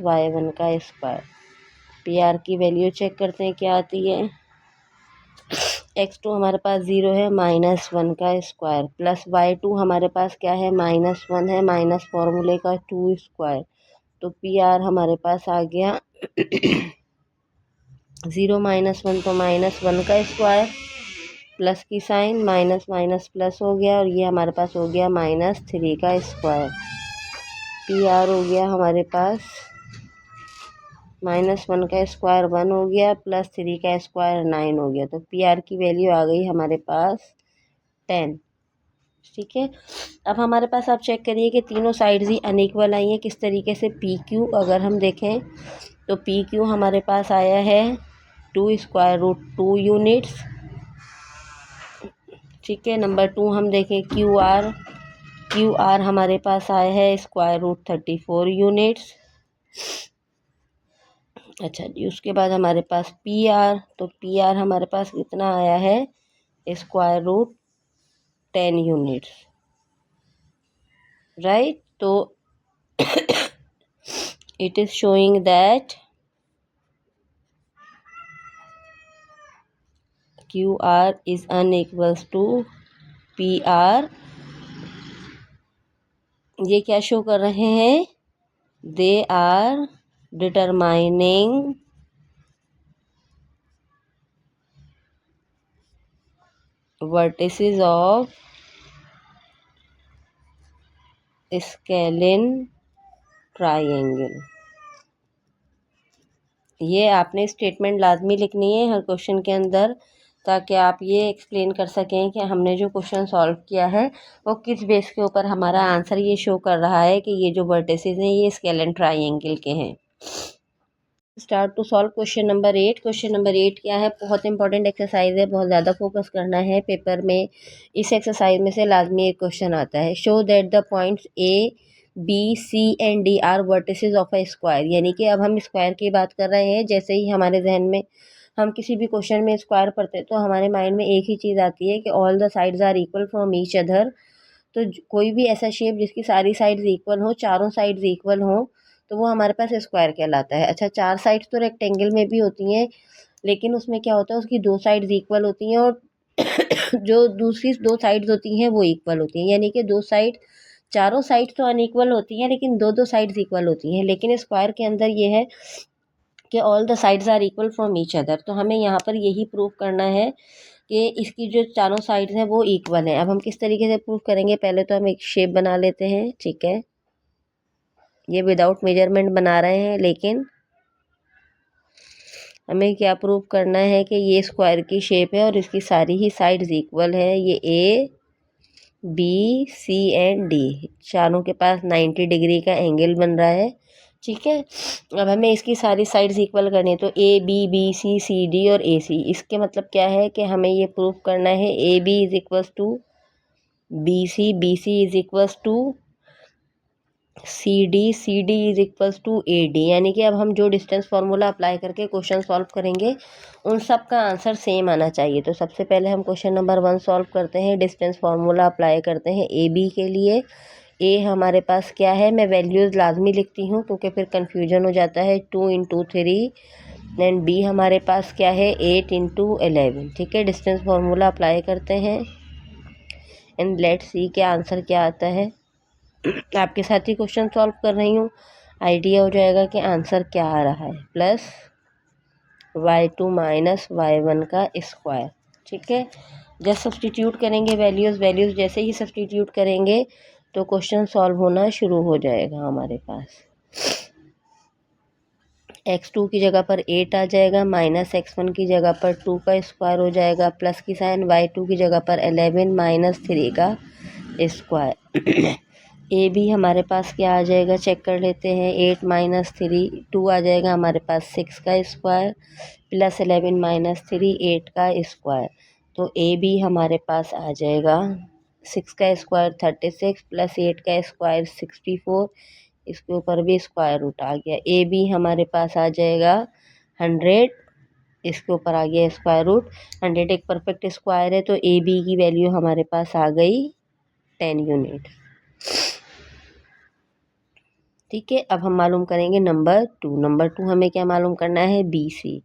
y1 का स्क्वायर। पी आर की वैल्यू चेक करते हैं क्या आती है। x2 हमारे पास 0 है, -1 का स्क्वायर प्लस y2 हमारे पास क्या है, -1 है, माइनस फार्मूले का 2 स्क्वायर। तो पी आर हमारे पास आ गया 0 - 1 तो -1 का स्क्वायर प्लस की साइन, माइनस माइनस प्लस हो गया और ये हमारे पास हो गया -3 का स्क्वायर। पी आर हो गया हमारे पास -1 का स्क्वायर 1 हो गया, +3 का स्क्वायर 9 हो गया। तो पी आर की वैल्यू आ गई हमारे पास 10। ठीक है, अब हमारे पास आप चेक करिए कि तीनों साइड्स ही अनइक्वल आई हैं। किस तरीके से, पी क्यू अगर हम देखें तो पी क्यू हमारे पास आया है 2√2 यूनिट्स। ठीक है, नंबर 2 हम देखें क्यू आर हमारे पास आया है √34 यूनिट्स। अच्छा जी, उसके बाद हमारे पास पी आर, तो पी आर हमारे पास कितना आया है √10 यूनिट्स, राइट। तो it is showing that QR is unequals to PR। ये क्या शो कर रहे हैं, they are determining vertices of scalene triangle. ये आपने स्टेटमेंट लाजमी लिखनी है हर क्वेश्चन के अंदर, ताकि आप ये एक्सप्लेन कर सकें कि हमने जो क्वेश्चन सॉल्व किया है वो किस बेस के ऊपर हमारा आंसर ये शो कर रहा है कि ये जो वर्टिसेस हैं ये स्केलिन ट्राइंगल के हैं। Start to solve question number 8। Question number 8 क्या है, बहुत इंपॉर्टेंट एक्सरसाइज है, बहुत ज़्यादा फोकस करना है पेपर में। इस एक्सरसाइज में से लाजमी एक क्वेश्चन आता है, show that the points A B C and D are vertices of a square. यानी कि अब हम स्क्वायर की बात कर रहे हैं। जैसे ही हमारे जहन में हम किसी भी क्वेश्चन में स्क्वायर पढ़ते हैं तो हमारे माइंड में एक ही चीज़ आती है कि all the sides are equal from each other. तो कोई भी ऐसा शेप जिसकी सारी साइड्स इक्वल हो, चारों साइड्स इक्वल हो, तो वो हमारे पास स्क्वायर कहलाता है। अच्छा, 4 साइड्स तो रेक्टेंगल में भी होती हैं, लेकिन उसमें क्या होता है, उसकी 2 साइड्स इक्वल होती हैं और जो दूसरी 2 साइड्स होती हैं वो इक्वल होती हैं। यानी कि 2 साइड, चारों साइड्स तो अनइक्वल होती हैं लेकिन 2 साइड्स इक्वल होती हैं। लेकिन स्क्वायर के अंदर ये है कि all the sides are equal from each other. तो हमें यहाँ पर यही प्रूव करना है कि इसकी जो चारों साइड्स हैं वो इक्वल हैं। अब हम किस तरीके से प्रूव करेंगे, पहले तो हम एक शेप बना लेते हैं। ठीक है, ये विदाउट मेजरमेंट बना रहे हैं, लेकिन हमें क्या प्रूव करना है कि ये स्क्वायर की शेप है और इसकी सारी ही साइड्स इक्वल है। ये A B C and D, चारों के पास 90 डिग्री का एंगल बन रहा है। ठीक है, अब हमें इसकी सारी साइड्स इक्वल करनी है। तो ए बी सी डी और ए सी, इसके मतलब क्या है कि हमें ये प्रूव करना है A B is equals to B C is equals to C D is equals to A D. यानी कि अब हम जो डिस्टेंस फार्मूला अप्लाई करके क्वेश्चन सॉल्व करेंगे उन सब का आंसर सेम आना चाहिए। तो सबसे पहले हम क्वेश्चन नंबर 1 सॉल्व करते हैं, डिस्टेंस फार्मूला अप्लाई करते हैं ए बी के लिए। ए हमारे पास क्या है, मैं वैल्यूज़ लाजमी लिखती हूँ क्योंकि फिर कन्फ्यूजन हो जाता है। 2 × 3 एंड बी हमारे पास क्या है 8 × 11। ठीक है, डिस्टेंस फार्मूला अप्लाई करते हैं एंड लेट्स सी क्या आंसर क्या आता है। आपके साथ ही क्वेश्चन सॉल्व कर रही हूँ, आइडिया हो जाएगा कि आंसर क्या आ रहा है। +y2 - y1 का स्क्वायर। ठीक है, जब सब्सटीट्यूट करेंगे वैल्यूज़ जैसे ही सब्सटीट्यूट करेंगे तो क्वेश्चन सॉल्व होना शुरू हो जाएगा। हमारे पास x2 की जगह पर 8 आ जाएगा, -x1 की जगह पर 2 का स्क्वायर हो जाएगा, प्लस की साइन y2 की जगह पर 11 - 3 का स्क्वायर। ए बी हमारे पास क्या आ जाएगा, चेक कर लेते हैं। 8 - 3 2 आ जाएगा हमारे पास 6 का स्क्वायर, प्लस 11 - 3 8 का स्क्वायर। तो ए बी हमारे पास आ जाएगा 6 का स्क्वायर 36 प्लस 8 का स्क्वायर 64, इसके ऊपर भी स्क्वायर रूट आ गया। ए बी हमारे पास आ जाएगा 100, इसके ऊपर आ गया स्क्वायर रूट। 100 एक परफेक्ट स्क्वायर है, तो ए बी की वैल्यू हमारे पास आ गई 10 यूनिट। ठीक है, अब हम मालूम करेंगे नंबर 2। नंबर 2 हमें क्या मालूम करना है, बी सी,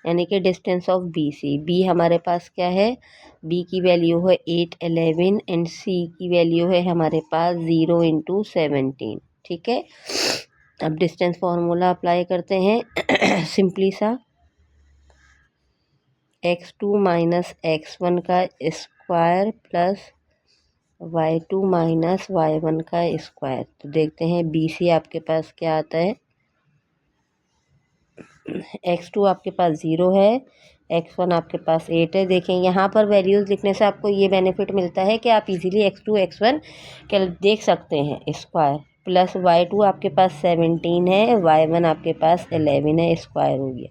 यानी कि distance of B C. B हमारे पास क्या है, बी की वैल्यू है 8 11 एंड सी की वैल्यू है हमारे पास 0 × 17। ठीक है, अब डिस्टेंस फार्मूला अप्लाई करते हैं सिंपली सा। x2 माइनस x1 का square plus y2 minus y1 का स्क्वायर। तो देखते हैं BC आपके पास क्या आता है। x2 आपके पास 0 है, x1 आपके पास 8 है। देखें यहाँ पर वैल्यूज़ लिखने से आपको ये बेनिफिट मिलता है कि आप इजीली x2 x1 क्या देख सकते हैं स्क्वायर, प्लस y2 आपके पास 17 है, y1 आपके पास 11 है, स्क्वायर हो गया।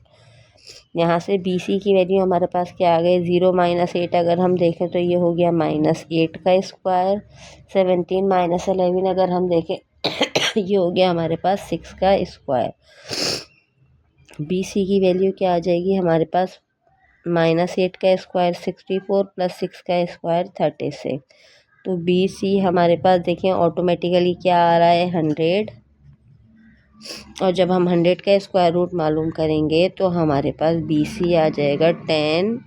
यहाँ से BC की वैल्यू हमारे पास क्या आ गई, 0 माइनस 8 अगर हम देखें तो ये हो गया -8 का स्क्वायर। 17 माइनस 11 अगर हम देखें ये हो गया हमारे पास 6 का स्क्वायर। BC की वैल्यू क्या आ जाएगी हमारे पास, -8 का स्क्वायर 64 प्लस 6 का स्क्वायर 36। तो BC हमारे पास देखें ऑटोमेटिकली क्या आ रहा है 100, और जब हम 100 का स्क्वायर रूट मालूम करेंगे तो हमारे पास BC आ जाएगा 10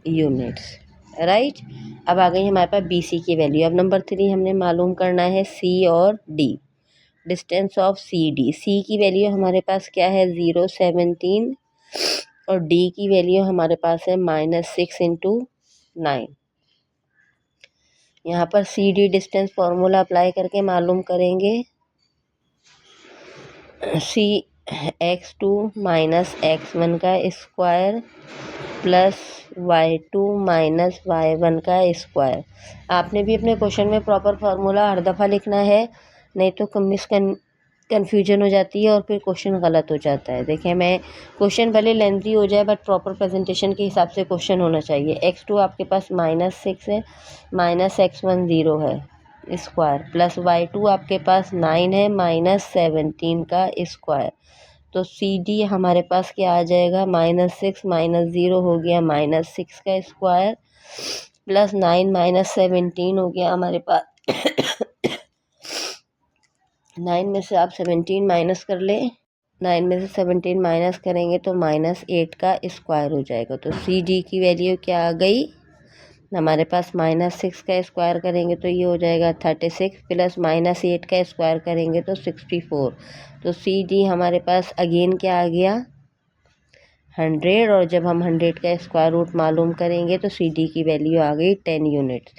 यूनिट्स, राइट। अब आ गई हमारे पास BC की वैल्यू। अब नंबर 3 हमने मालूम करना है C और D, distance of CD। C की वैल्यू हमारे पास क्या है 0 17, और D की वैल्यू हमारे पास है -6 × 9। यहाँ पर CD डिस्टेंस फार्मूला अप्लाई करके मालूम करेंगे x2 माइनस x1 का square plus y2 minus y1 का स्क्वायर। आपने भी अपने क्वेश्चन में प्रॉपर फार्मूला हर दफ़ा लिखना है, नहीं तो कन्फ्यूजन हो जाती है और फिर क्वेश्चन गलत हो जाता है। देखें, मैं क्वेश्चन भले लेंथी हो जाए बट प्रॉपर प्रेजेंटेशन के हिसाब से क्वेश्चन होना चाहिए। x2 आपके पास -6 है, -x1 0 है स्क्वायर, प्लस y2 आपके पास 9 है, -17 का स्क्वायर। तो CD हमारे पास क्या आ जाएगा, -6 -0 हो गया -6 का स्क्वायर, प्लस 9 -17 हो गया हमारे पास 9 में से आप 17 माइनस कर ले, 9 में से 17 माइनस करेंगे तो -8 का स्क्वायर हो जाएगा। तो CD की वैल्यू क्या आ गई हमारे पास, -6 का स्क्वायर करेंगे तो ये हो जाएगा 36, प्लस -8 का स्क्वायर करेंगे तो 64। तो CD हमारे पास अगेन क्या आ गया 100, और जब हम 100 का स्क्वायर रूट मालूम करेंगे तो CD की वैल्यू आ गई 10 यूनिट्स।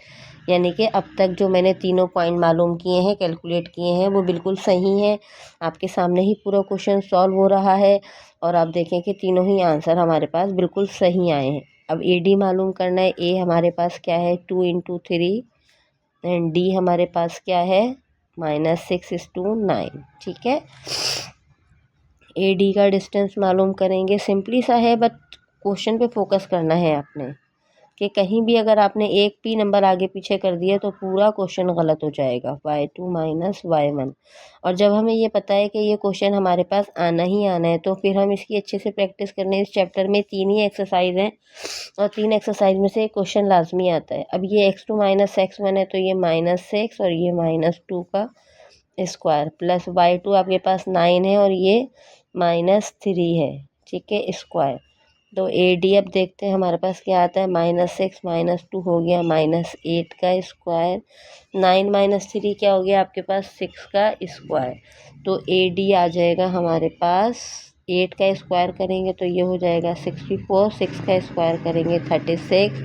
यानी कि अब तक जो मैंने तीनों पॉइंट मालूम किए हैं, कैलकुलेट किए हैं, वो बिल्कुल सही हैं। आपके सामने ही पूरा क्वेश्चन सॉल्व हो रहा है और आप देखें कि तीनों ही आंसर हमारे पास बिल्कुल सही आए हैं। अब AD मालूम करना है। A हमारे पास क्या है 2 × 3, एंड D हमारे पास क्या है -6 × 9, ठीक है। AD का डिस्टेंस मालूम करेंगे, सिंपली सा है बट क्वेश्चन पे फोकस करना है आपने, कि कहीं भी अगर आपने एक भी नंबर आगे पीछे कर दिया तो पूरा क्वेश्चन गलत हो जाएगा, y2 माइनस y1। और जब हमें ये पता है कि ये क्वेश्चन हमारे पास आना ही आना है तो फिर हम इसकी अच्छे से प्रैक्टिस करने, इस चैप्टर में 3 ही एक्सरसाइज हैं और 3 एक्सरसाइज में से एक क्वेश्चन लाजमी आता है। अब ये x2 माइनस x1 है तो ये -6 और ये -2 का स्क्वायर, प्लस y2 आपके पास 9 है और ये -3 है, ठीक है, स्क्वायर। तो AD अब देखते हैं हमारे पास क्या आता है, -6 -2 हो गया -8 का स्क्वायर, 9 - 3 क्या हो गया आपके पास 6 का स्क्वायर। तो AD आ जाएगा हमारे पास, 8 का स्क्वायर करेंगे तो ये हो जाएगा 64, 6 का स्क्वायर करेंगे 36,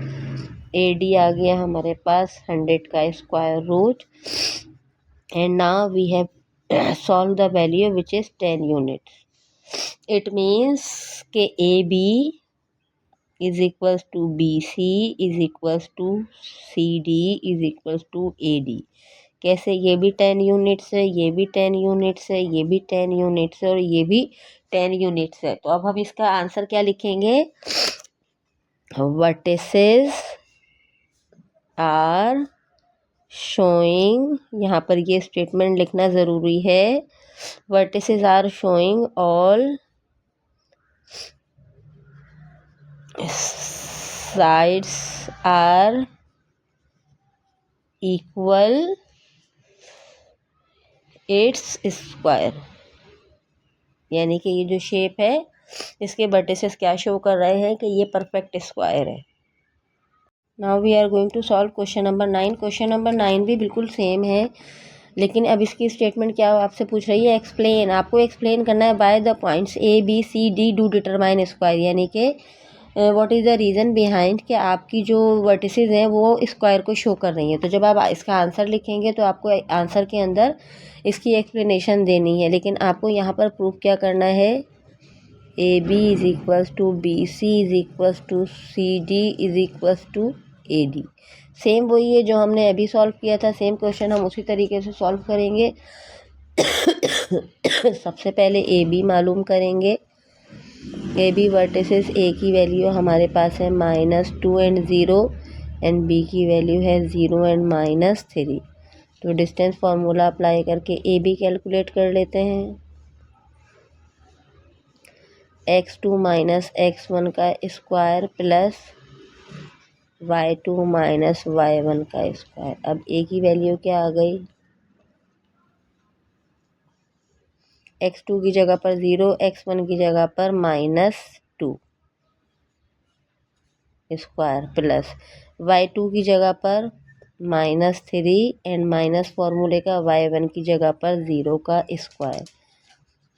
AD आ गया हमारे पास 100 का square root. And now we have solve the value which is 10 units. It means के AB is equals to BC is equals to CD is equals to AD। कैसे, ये भी 10 यूनिट्स है, ये भी 10 यूनिट्स है, ये भी 10 यूनिट्स है और ये भी 10 यूनिट्स है। तो अब हम इसका आंसर क्या लिखेंगे, वर्टिसेस आर शोइंग, यहाँ पर ये स्टेटमेंट लिखना ज़रूरी है, vertices are showing all sides are equal its square। यानी कि ये जो शेप है इसके वर्टिसेस क्या शो कर रहे हैं कि ये परफेक्ट स्क्वायर है। Now we are going to solve question number 9। Question number 9 भी बिल्कुल सेम है, लेकिन अब इसकी स्टेटमेंट क्या आपसे पूछ रही है, एक्सप्लेन, आपको एक्सप्लेन करना है by the points A B C D do determine square, यानी कि what is the reason behind कि आपकी जो वर्टिसेस हैं वो स्क्वायर को शो कर रही हैं। तो जब आप इसका आंसर लिखेंगे तो आपको आंसर के अंदर इसकी एक्सप्लेनेशन देनी है, लेकिन आपको यहाँ पर प्रूफ क्या करना है, A B is equals to B C is equals to C D is equals to A D. Same वही है जो हमने अभी सॉल्व किया था, सेम क्वेश्चन हम उसी तरीके से सॉल्व करेंगे। सबसे पहले ए बी मालूम करेंगे। ए बी वर्टिसेस, ए की वैल्यू हमारे पास है -2 एंड 0 एंड बी की वैल्यू है 0 एंड -3। तो डिस्टेंस फार्मूला अप्लाई करके ए बी कैलकुलेट कर लेते हैं। x2 माइनस x1 का square plus y2 minus y1 का स्क्वायर। अब ए की वैल्यू क्या आ गई, x2 की जगह पर 0, x1 की जगह पर -2 स्क्वायर प्लस y2 की जगह पर -3 एंड माइनस फार्मूले का y1 की जगह पर 0 का स्क्वायर।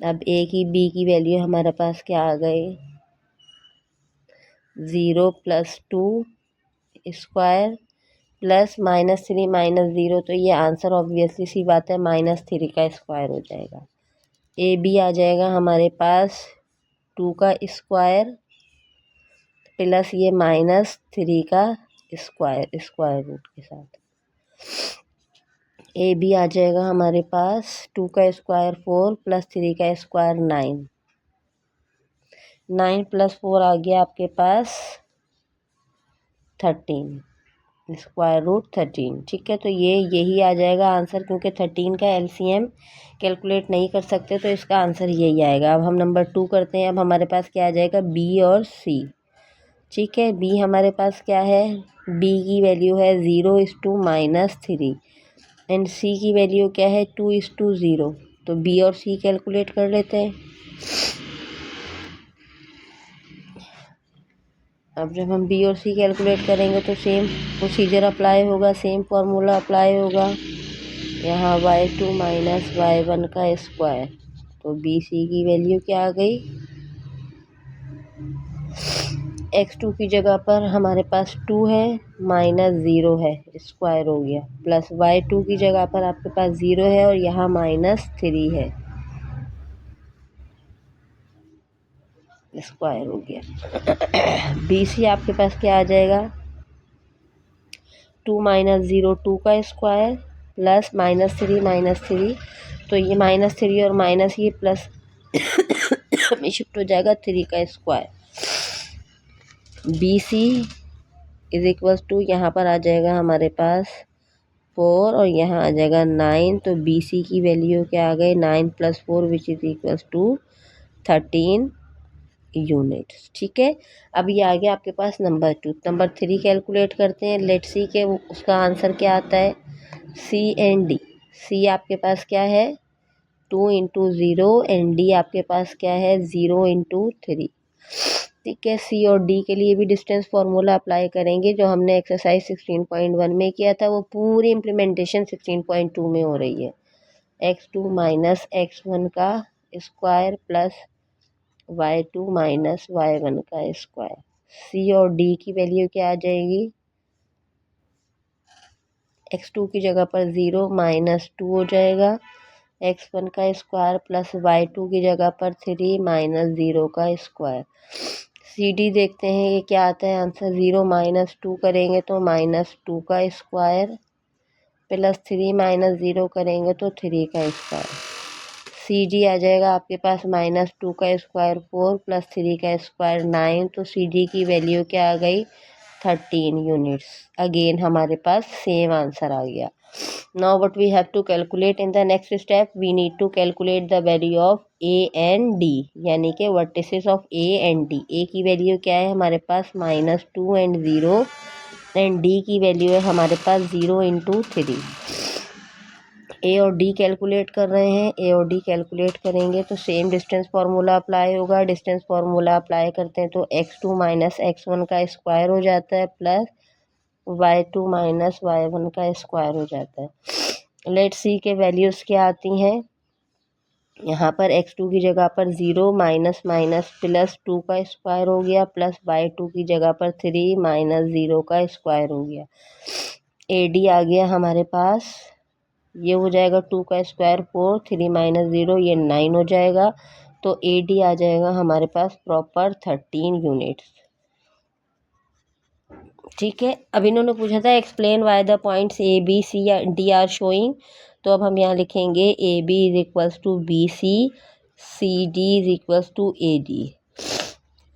अब ए की बी की वैल्यू हमारे पास क्या आ गई, 0 + 2 स्क्वायर प्लस -3 -0, तो ये आंसर ऑब्वियसली सी बात है -3 का स्क्वायर हो जाएगा। ए बी आ जाएगा हमारे पास 2 का स्क्वायर प्लस ये -3 का स्क्वायर, स्क्वायर रूट के साथ। ए बी आ जाएगा हमारे पास 2 का स्क्वायर 4 प्लस 3 का स्क्वायर 9, 9 + 4 आ गया आपके पास 13, स्क्वायर रूट 13। ठीक है, तो यही आ जाएगा आंसर, क्योंकि 13 का एलसीएम कैलकुलेट नहीं कर सकते तो इसका आंसर यही आएगा। अब हम नंबर 2 करते हैं। अब हमारे पास क्या आ जाएगा, बी और सी। ठीक है, बी हमारे पास क्या है, बी की वैल्यू है 0:- -3 एंड सी की वैल्यू क्या है 2:0। तो बी और सी कैलकुलेट कर लेते हैं। अब जब हम बी और सी कैलकुलेट करेंगे तो सेम प्रोसीजर अप्लाई होगा, सेम फार्मूला अप्लाई होगा। यहाँ y2 माइनस y1 का स्क्वायर, तो बी सी की वैल्यू क्या आ गई, x2 की जगह पर हमारे पास 2 है, -0 है, स्क्वायर हो गया, प्लस y2 की जगह पर आपके पास 0 है और यहाँ -3 है, स्क्वायर हो गया। बी सी आपके पास क्या आ जाएगा, 2 - 0 2 का स्क्वायर प्लस -3 तो ये -3 और माइनस ये प्लस में शिफ्ट हो जाएगा 3 का square. B C is equals to, यहाँ पर आ जाएगा हमारे पास 4 और यहाँ आ जाएगा 9, तो बी सी की वैल्यू क्या आ गई, 9 + 4 which is equals to 13 units. ठीक है, अब ये आ गया आपके पास नंबर 2। नंबर 3 कैलकुलेट करते हैं। लेट सी के उसका आंसर क्या आता है, सी एंड डी। सी आपके पास क्या है 2 × 0 एंड डी आपके पास क्या है 0 × 3। ठीक है, सी और डी के लिए भी डिस्टेंस फार्मूला अप्लाई करेंगे, जो हमने एक्सरसाइज 16.1 में किया था, वो पूरी इम्प्लीमेंटेशन 16.2 में हो रही है। x2 माइनस x1 का square plus y2 minus y1 का स्क्वायर। सी और डी की वैल्यू क्या आ जाएगी, x2 की जगह पर 0 -2 हो जाएगा, x1 का स्क्वायर प्लस y2 की जगह पर 3 -0 का स्क्वायर। सी डी देखते हैं ये क्या आता है आंसर, 0 -2 करेंगे तो -2 का स्क्वायर प्लस 3 -0 करेंगे तो 3 का स्क्वायर। सी डी आ जाएगा आपके पास -2 का स्क्वायर 4 प्लस 3 का स्क्वायर 9, तो सी डी की वैल्यू क्या आ गई 13 यूनिट्स। अगेन हमारे पास सेम आंसर आ गया। Now what we have to calculate in the next step, we need to calculate the value of A and D, यानी कि vertices of A and D. A की value क्या है हमारे पास -2 एंड 0 एंड डी की वैल्यू है हमारे पास 0 × 3। ए और डी कैलकुलेट कर रहे हैं। ए और डी कैलकुलेट करेंगे तो सेम डिस्टेंस फार्मूला अप्लाई होगा। डिस्टेंस फार्मूला अप्लाई करते हैं तो x2 माइनस x1 का स्क्वायर हो जाता है प्लस y2 माइनस y1 का स्क्वायर हो जाता है। लेट्स सी के वैल्यूज़ क्या आती हैं। यहाँ पर x2 की जगह पर 0 माइनस माइनस प्लस 2 का स्क्वायर हो गया, प्लस y2 की जगह पर 3 माइनस 0 का स्क्वायर हो गया। AD आ गया हमारे पास, ये हो जाएगा 2 का स्क्वायर 4, 3 माइनस 0 ये 9 हो जाएगा। तो AD आ जाएगा हमारे पास प्रॉपर 13 यूनिट्स। ठीक है, अब इन्होंने पूछा था explain why the points A B C या डी आर शोइंग। तो अब हम यहाँ लिखेंगे A B is equals to B C D is equals to A D.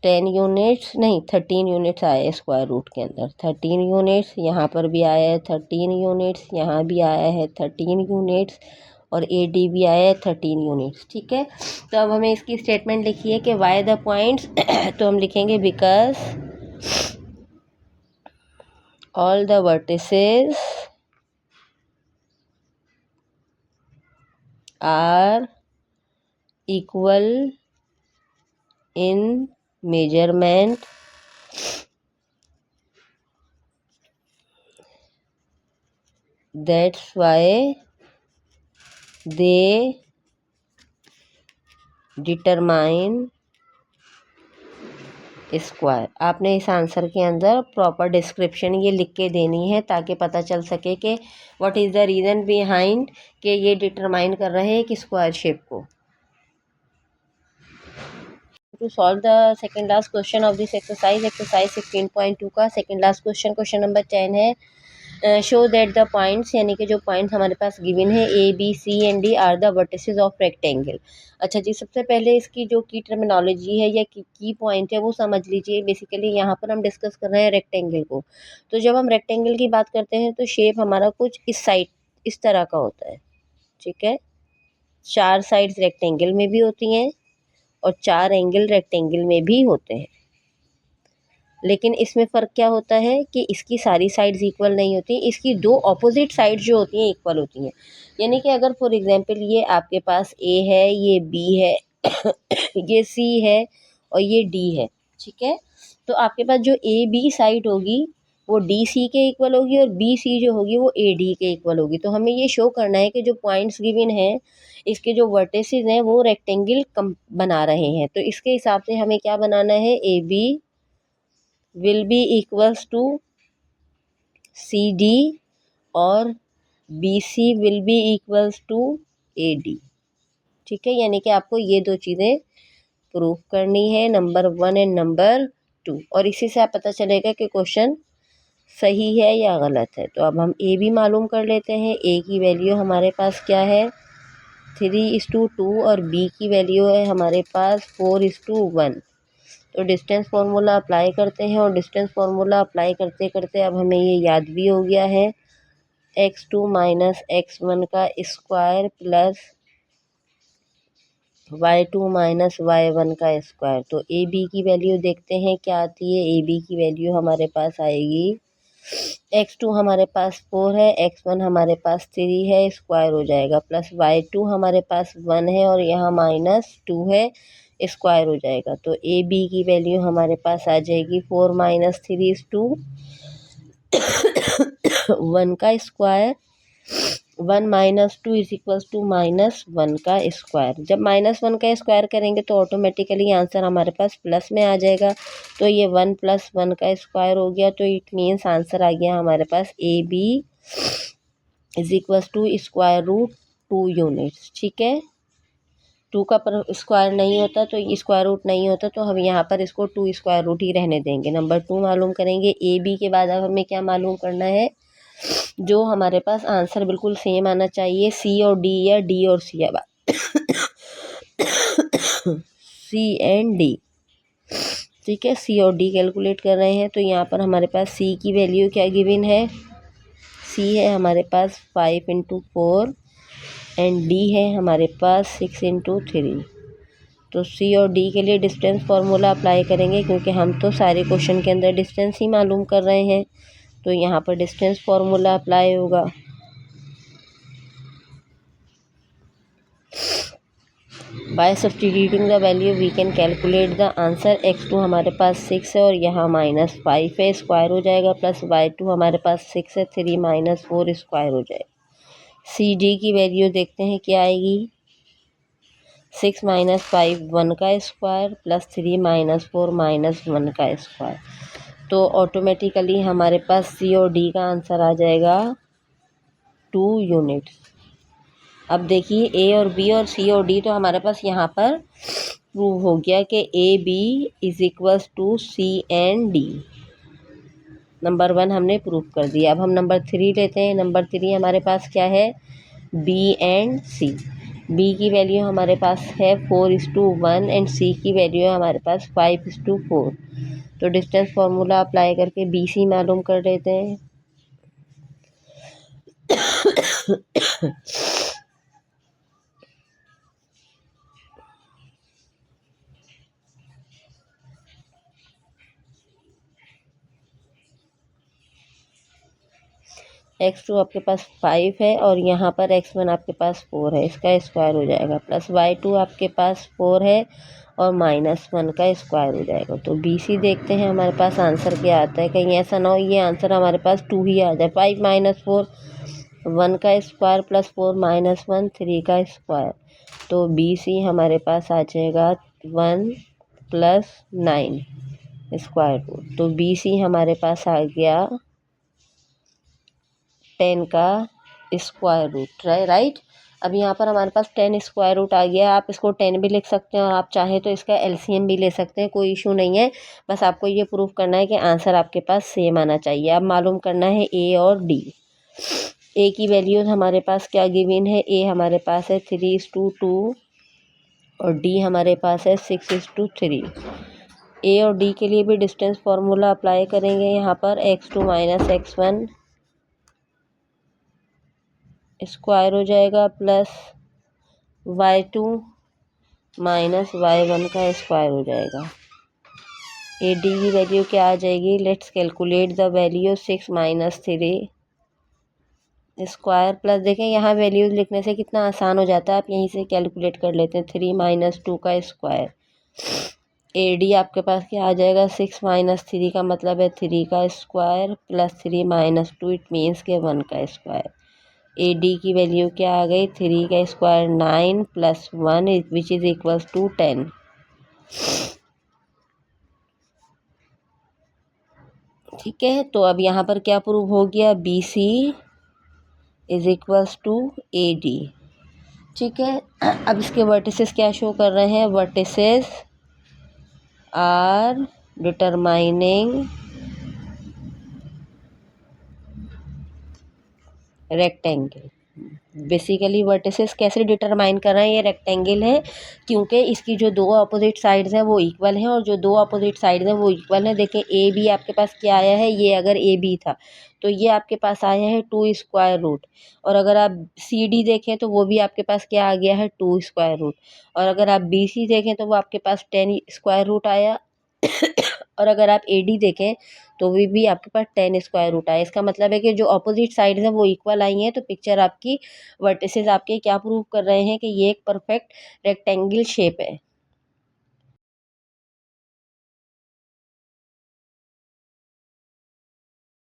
10 units नहीं 13 यूनिट्स आए हैं स्क्वायर रूट के अंदर, 13 यूनिट्स, यहाँ पर भी आया है 13 यूनिट्स, यहाँ भी आया है 13 यूनिट्स, और ए डी भी आया है 13 यूनिट्स। ठीक है, तो अब हमें इसकी स्टेटमेंट लिखी है कि वाई द पॉइंट्स तो हम लिखेंगे because all the vertices are equal in measurement, that's why they determine square. आपने इस आंसर के अंदर प्रॉपर डिस्क्रिप्शन ये लिख के देनी है ताकि पता चल सके कि what is the reason behind कि ये डिटरमाइन कर रहे हैं कि स्क्वायर शेप को। To solve the second last question of this exercise 16.2 का second last question, question number 10 है शो दैट द पॉइंट्स, यानी कि जो पॉइंट्स हमारे पास गिवन है A B C and D are the vertices of rectangle. अच्छा जी, सबसे पहले इसकी जो की टर्मिनोलॉजी है या की पॉइंट है वो समझ लीजिए। बेसिकली यहाँ पर हम डिस्कस कर रहे हैं रेक्टेंगल को। तो जब हम रेक्टेंगल की बात करते हैं तो शेप हमारा कुछ इस साइड इस तरह का होता है। ठीक है, 4 साइड्स रेक्टेंगल में भी होती हैं और 4 एंगल रेक्टेंगल में भी होते हैं, लेकिन इसमें फ़र्क क्या होता है कि इसकी सारी साइड्स इक्वल नहीं होती, इसकी 2 ऑपोजिट साइड्स जो होती हैं इक्वल होती हैं। यानी कि अगर फॉर एग्जांपल ये आपके पास ए है, ये बी है ये सी है और ये डी है। ठीक है, तो आपके पास जो ए बी साइड होगी वो डी सी के इक्वल होगी और बी सी जो होगी वो ए डी के इक्वल होगी। तो हमें ये शो करना है कि जो पॉइंट्स गिवन हैं इसके जो वर्टिसेस हैं वो रेक्टेंगल बना रहे हैं। तो इसके हिसाब से हमें क्या बनाना है, A B will be equals to C D और B C will be equals to A D. ठीक है, यानी कि आपको ये 2 चीज़ें प्रूफ करनी है, नंबर 1 एंड नंबर 2, और इसी से आप पता चलेगा कि क्वेश्चन सही है या गलत है। तो अब हम ए भी मालूम कर लेते हैं। ए की वैल्यू हमारे पास क्या है 3:2 और बी की वैल्यू है हमारे पास 4:1। तो डिस्टेंस फार्मूला अप्लाई करते हैं और डिस्टेंस फार्मूला अप्लाई करते करते अब हमें ये याद भी हो गया है x2 माइनस x1 का square plus y2 minus y1 का स्क्वायर। तो ए बी की वैल्यू देखते हैं क्या आती है। ए बी की वैल्यू हमारे पास आएगी x2 हमारे पास 4 है, x1 हमारे पास 3 है, स्क्वायर हो जाएगा, प्लस y2 हमारे पास 1 है और यहाँ माइनस 2 है, स्क्वायर हो जाएगा। तो ए बी की वैल्यू हमारे पास आ जाएगी 4 माइनस 3 इज 2, 1 का square, 1 minus 2 is equals to minus 1 का स्क्वायर। जब माइनस 1 का स्क्वायर करेंगे तो ऑटोमेटिकली आंसर हमारे पास प्लस में आ जाएगा। तो ये 1 प्लस 1 का स्क्वायर हो गया, तो इट मीन्स आंसर आ गया हमारे पास A B is equals to square root 2 units. ठीक है, 2 का पर स्क्वायर नहीं होता तो स्क्वायर रूट नहीं होता तो हम यहाँ पर इसको 2 स्क्वायर रूट ही रहने देंगे। नंबर 2 मालूम करेंगे। ए बी के बाद अब हमें क्या मालूम करना है, जो हमारे पास आंसर बिल्कुल सेम आना चाहिए, सी और डी या डी और सी। अब सी एंड डी, ठीक है, सी और डी कैलकुलेट कर रहे हैं। तो यहाँ पर हमारे पास सी की वैल्यू क्या गिवन है, सी है हमारे पास 5×4 एंड डी है हमारे पास 6×3। तो सी और डी के लिए डिस्टेंस फार्मूला अप्लाई करेंगे क्योंकि हम तो सारे क्वेश्चन के अंदर डिस्टेंस ही मालूम कर रहे हैं। तो यहाँ पर डिस्टेंस फार्मूला अप्लाई होगा। By substituting the value we can calculate the answer. x2 हमारे पास 6 है और यहाँ -5 है, स्क्वायर हो जाएगा, प्लस y2 हमारे पास 6 है, 3 - 4 स्क्वायर हो जाएगा। सी डी की वैल्यू देखते हैं क्या आएगी। 6 माइनस 5 1 का स्क्वायर प्लस 3 माइनस 4 माइनस 1 का स्क्वायर। तो ऑटोमेटिकली हमारे पास सी और डी का आंसर आ जाएगा 2 यूनिट्स। अब देखिए ए और बी और सी और डी तो हमारे पास यहाँ पर प्रूव हो गया कि A B is equals to C and D. Number 1 हमने प्रूव कर दिया। अब हम नंबर 3 लेते हैं। नंबर 3 हमारे पास क्या है, बी एंड सी। बी की वैल्यू हमारे पास है 4:1 एंड सी की वैल्यू है हमारे पास 5:4। तो डिस्टेंस फार्मूला अप्लाई करके बी सी मालूम कर लेते हैं। x2 आपके पास 5 है और यहाँ पर x1 आपके पास 4 है, इसका स्क्वायर हो जाएगा, प्लस y2 आपके पास 4 है और -1 का स्क्वायर हो जाएगा। तो बी सी देखते हैं हमारे पास आंसर क्या आता है। कहीं ऐसा ना हो ये आंसर हमारे पास 2 ही आ जाए। 5 - 4 1 का स्क्वायर प्लस 4 - 1 3 का स्क्वायर। तो बी सी हमारे पास आ जाएगा 1 + 9 स्क्वायर रूट। तो बी सी हमारे पास आ गया 10 का स्क्वायर रूट, राइट। अब यहाँ पर हमारे पास 10 स्क्वायर रूट आ गया। आप इसको 10 भी लिख सकते हैं और आप चाहे तो इसका एलसीएम भी ले सकते हैं, कोई इशू नहीं है। बस आपको ये प्रूफ करना है कि आंसर आपके पास सेम आना चाहिए। अब मालूम करना है ए और डी। ए की वैल्यूज हमारे पास क्या गिवन है, ए हमारे पास है 3:2 और डी हमारे पास है 6:3। ए और डी के लिए भी डिस्टेंस फार्मूला अप्लाई करेंगे। यहाँ पर x2 - x1 स्क्वायर हो जाएगा प्लस y2 - y1 का स्क्वायर हो जाएगा। ए डी की वैल्यू क्या आ जाएगी, let's calculate the value 6 - 3 square plus, देखें यहाँ वैल्यूज लिखने से कितना आसान हो जाता है, आप यहीं से कैलकुलेट कर लेते हैं। 3 - 2 का स्क्वायर। ए डी आपके पास क्या आ जाएगा, 6 - 3 का मतलब है 3 का स्क्वायर प्लस 3 - 2 इट मीन्स के 1 का स्क्वायर। ए डी की वैल्यू क्या आ गई, 3 का square 9 + 1 which is equals to 10। ठीक है, तो अब यहाँ पर क्या प्रूव हो गया, B C is equals to A D. ठीक है, अब इसके वर्टिसेस क्या शो कर रहे हैं, vertices are determining rectangle. Basically vertices कैसे डिटरमाइन कर रहे हैं, ये रेक्टेंगल है क्योंकि इसकी जो दो अपोजिट साइड्स हैं वो इक्वल हैं और जो दो अपोजिट साइड्स हैं वो इक्वल हैं। देखें ए बी आपके पास क्या आया है, ये अगर ए बी था तो ये आपके पास आया है 2 स्क्वायर रूट, और अगर आप सी डी देखें तो वो भी आपके पास क्या आ गया है 2 स्क्वायर रूट, और अगर आप बी सी देखें तो वो आपके पास 10 स्क्वायर रूट आया और अगर आप ए डी देखें तो भी आपके पास 10 स्क्वायर रूट आया। इसका मतलब है कि जो अपोजिट साइड्स हैं वो इक्वल आई हैं। तो पिक्चर आपकी वर्टिसेस आपके क्या प्रूव कर रहे हैं कि ये एक परफेक्ट रेक्टेंगल शेप है।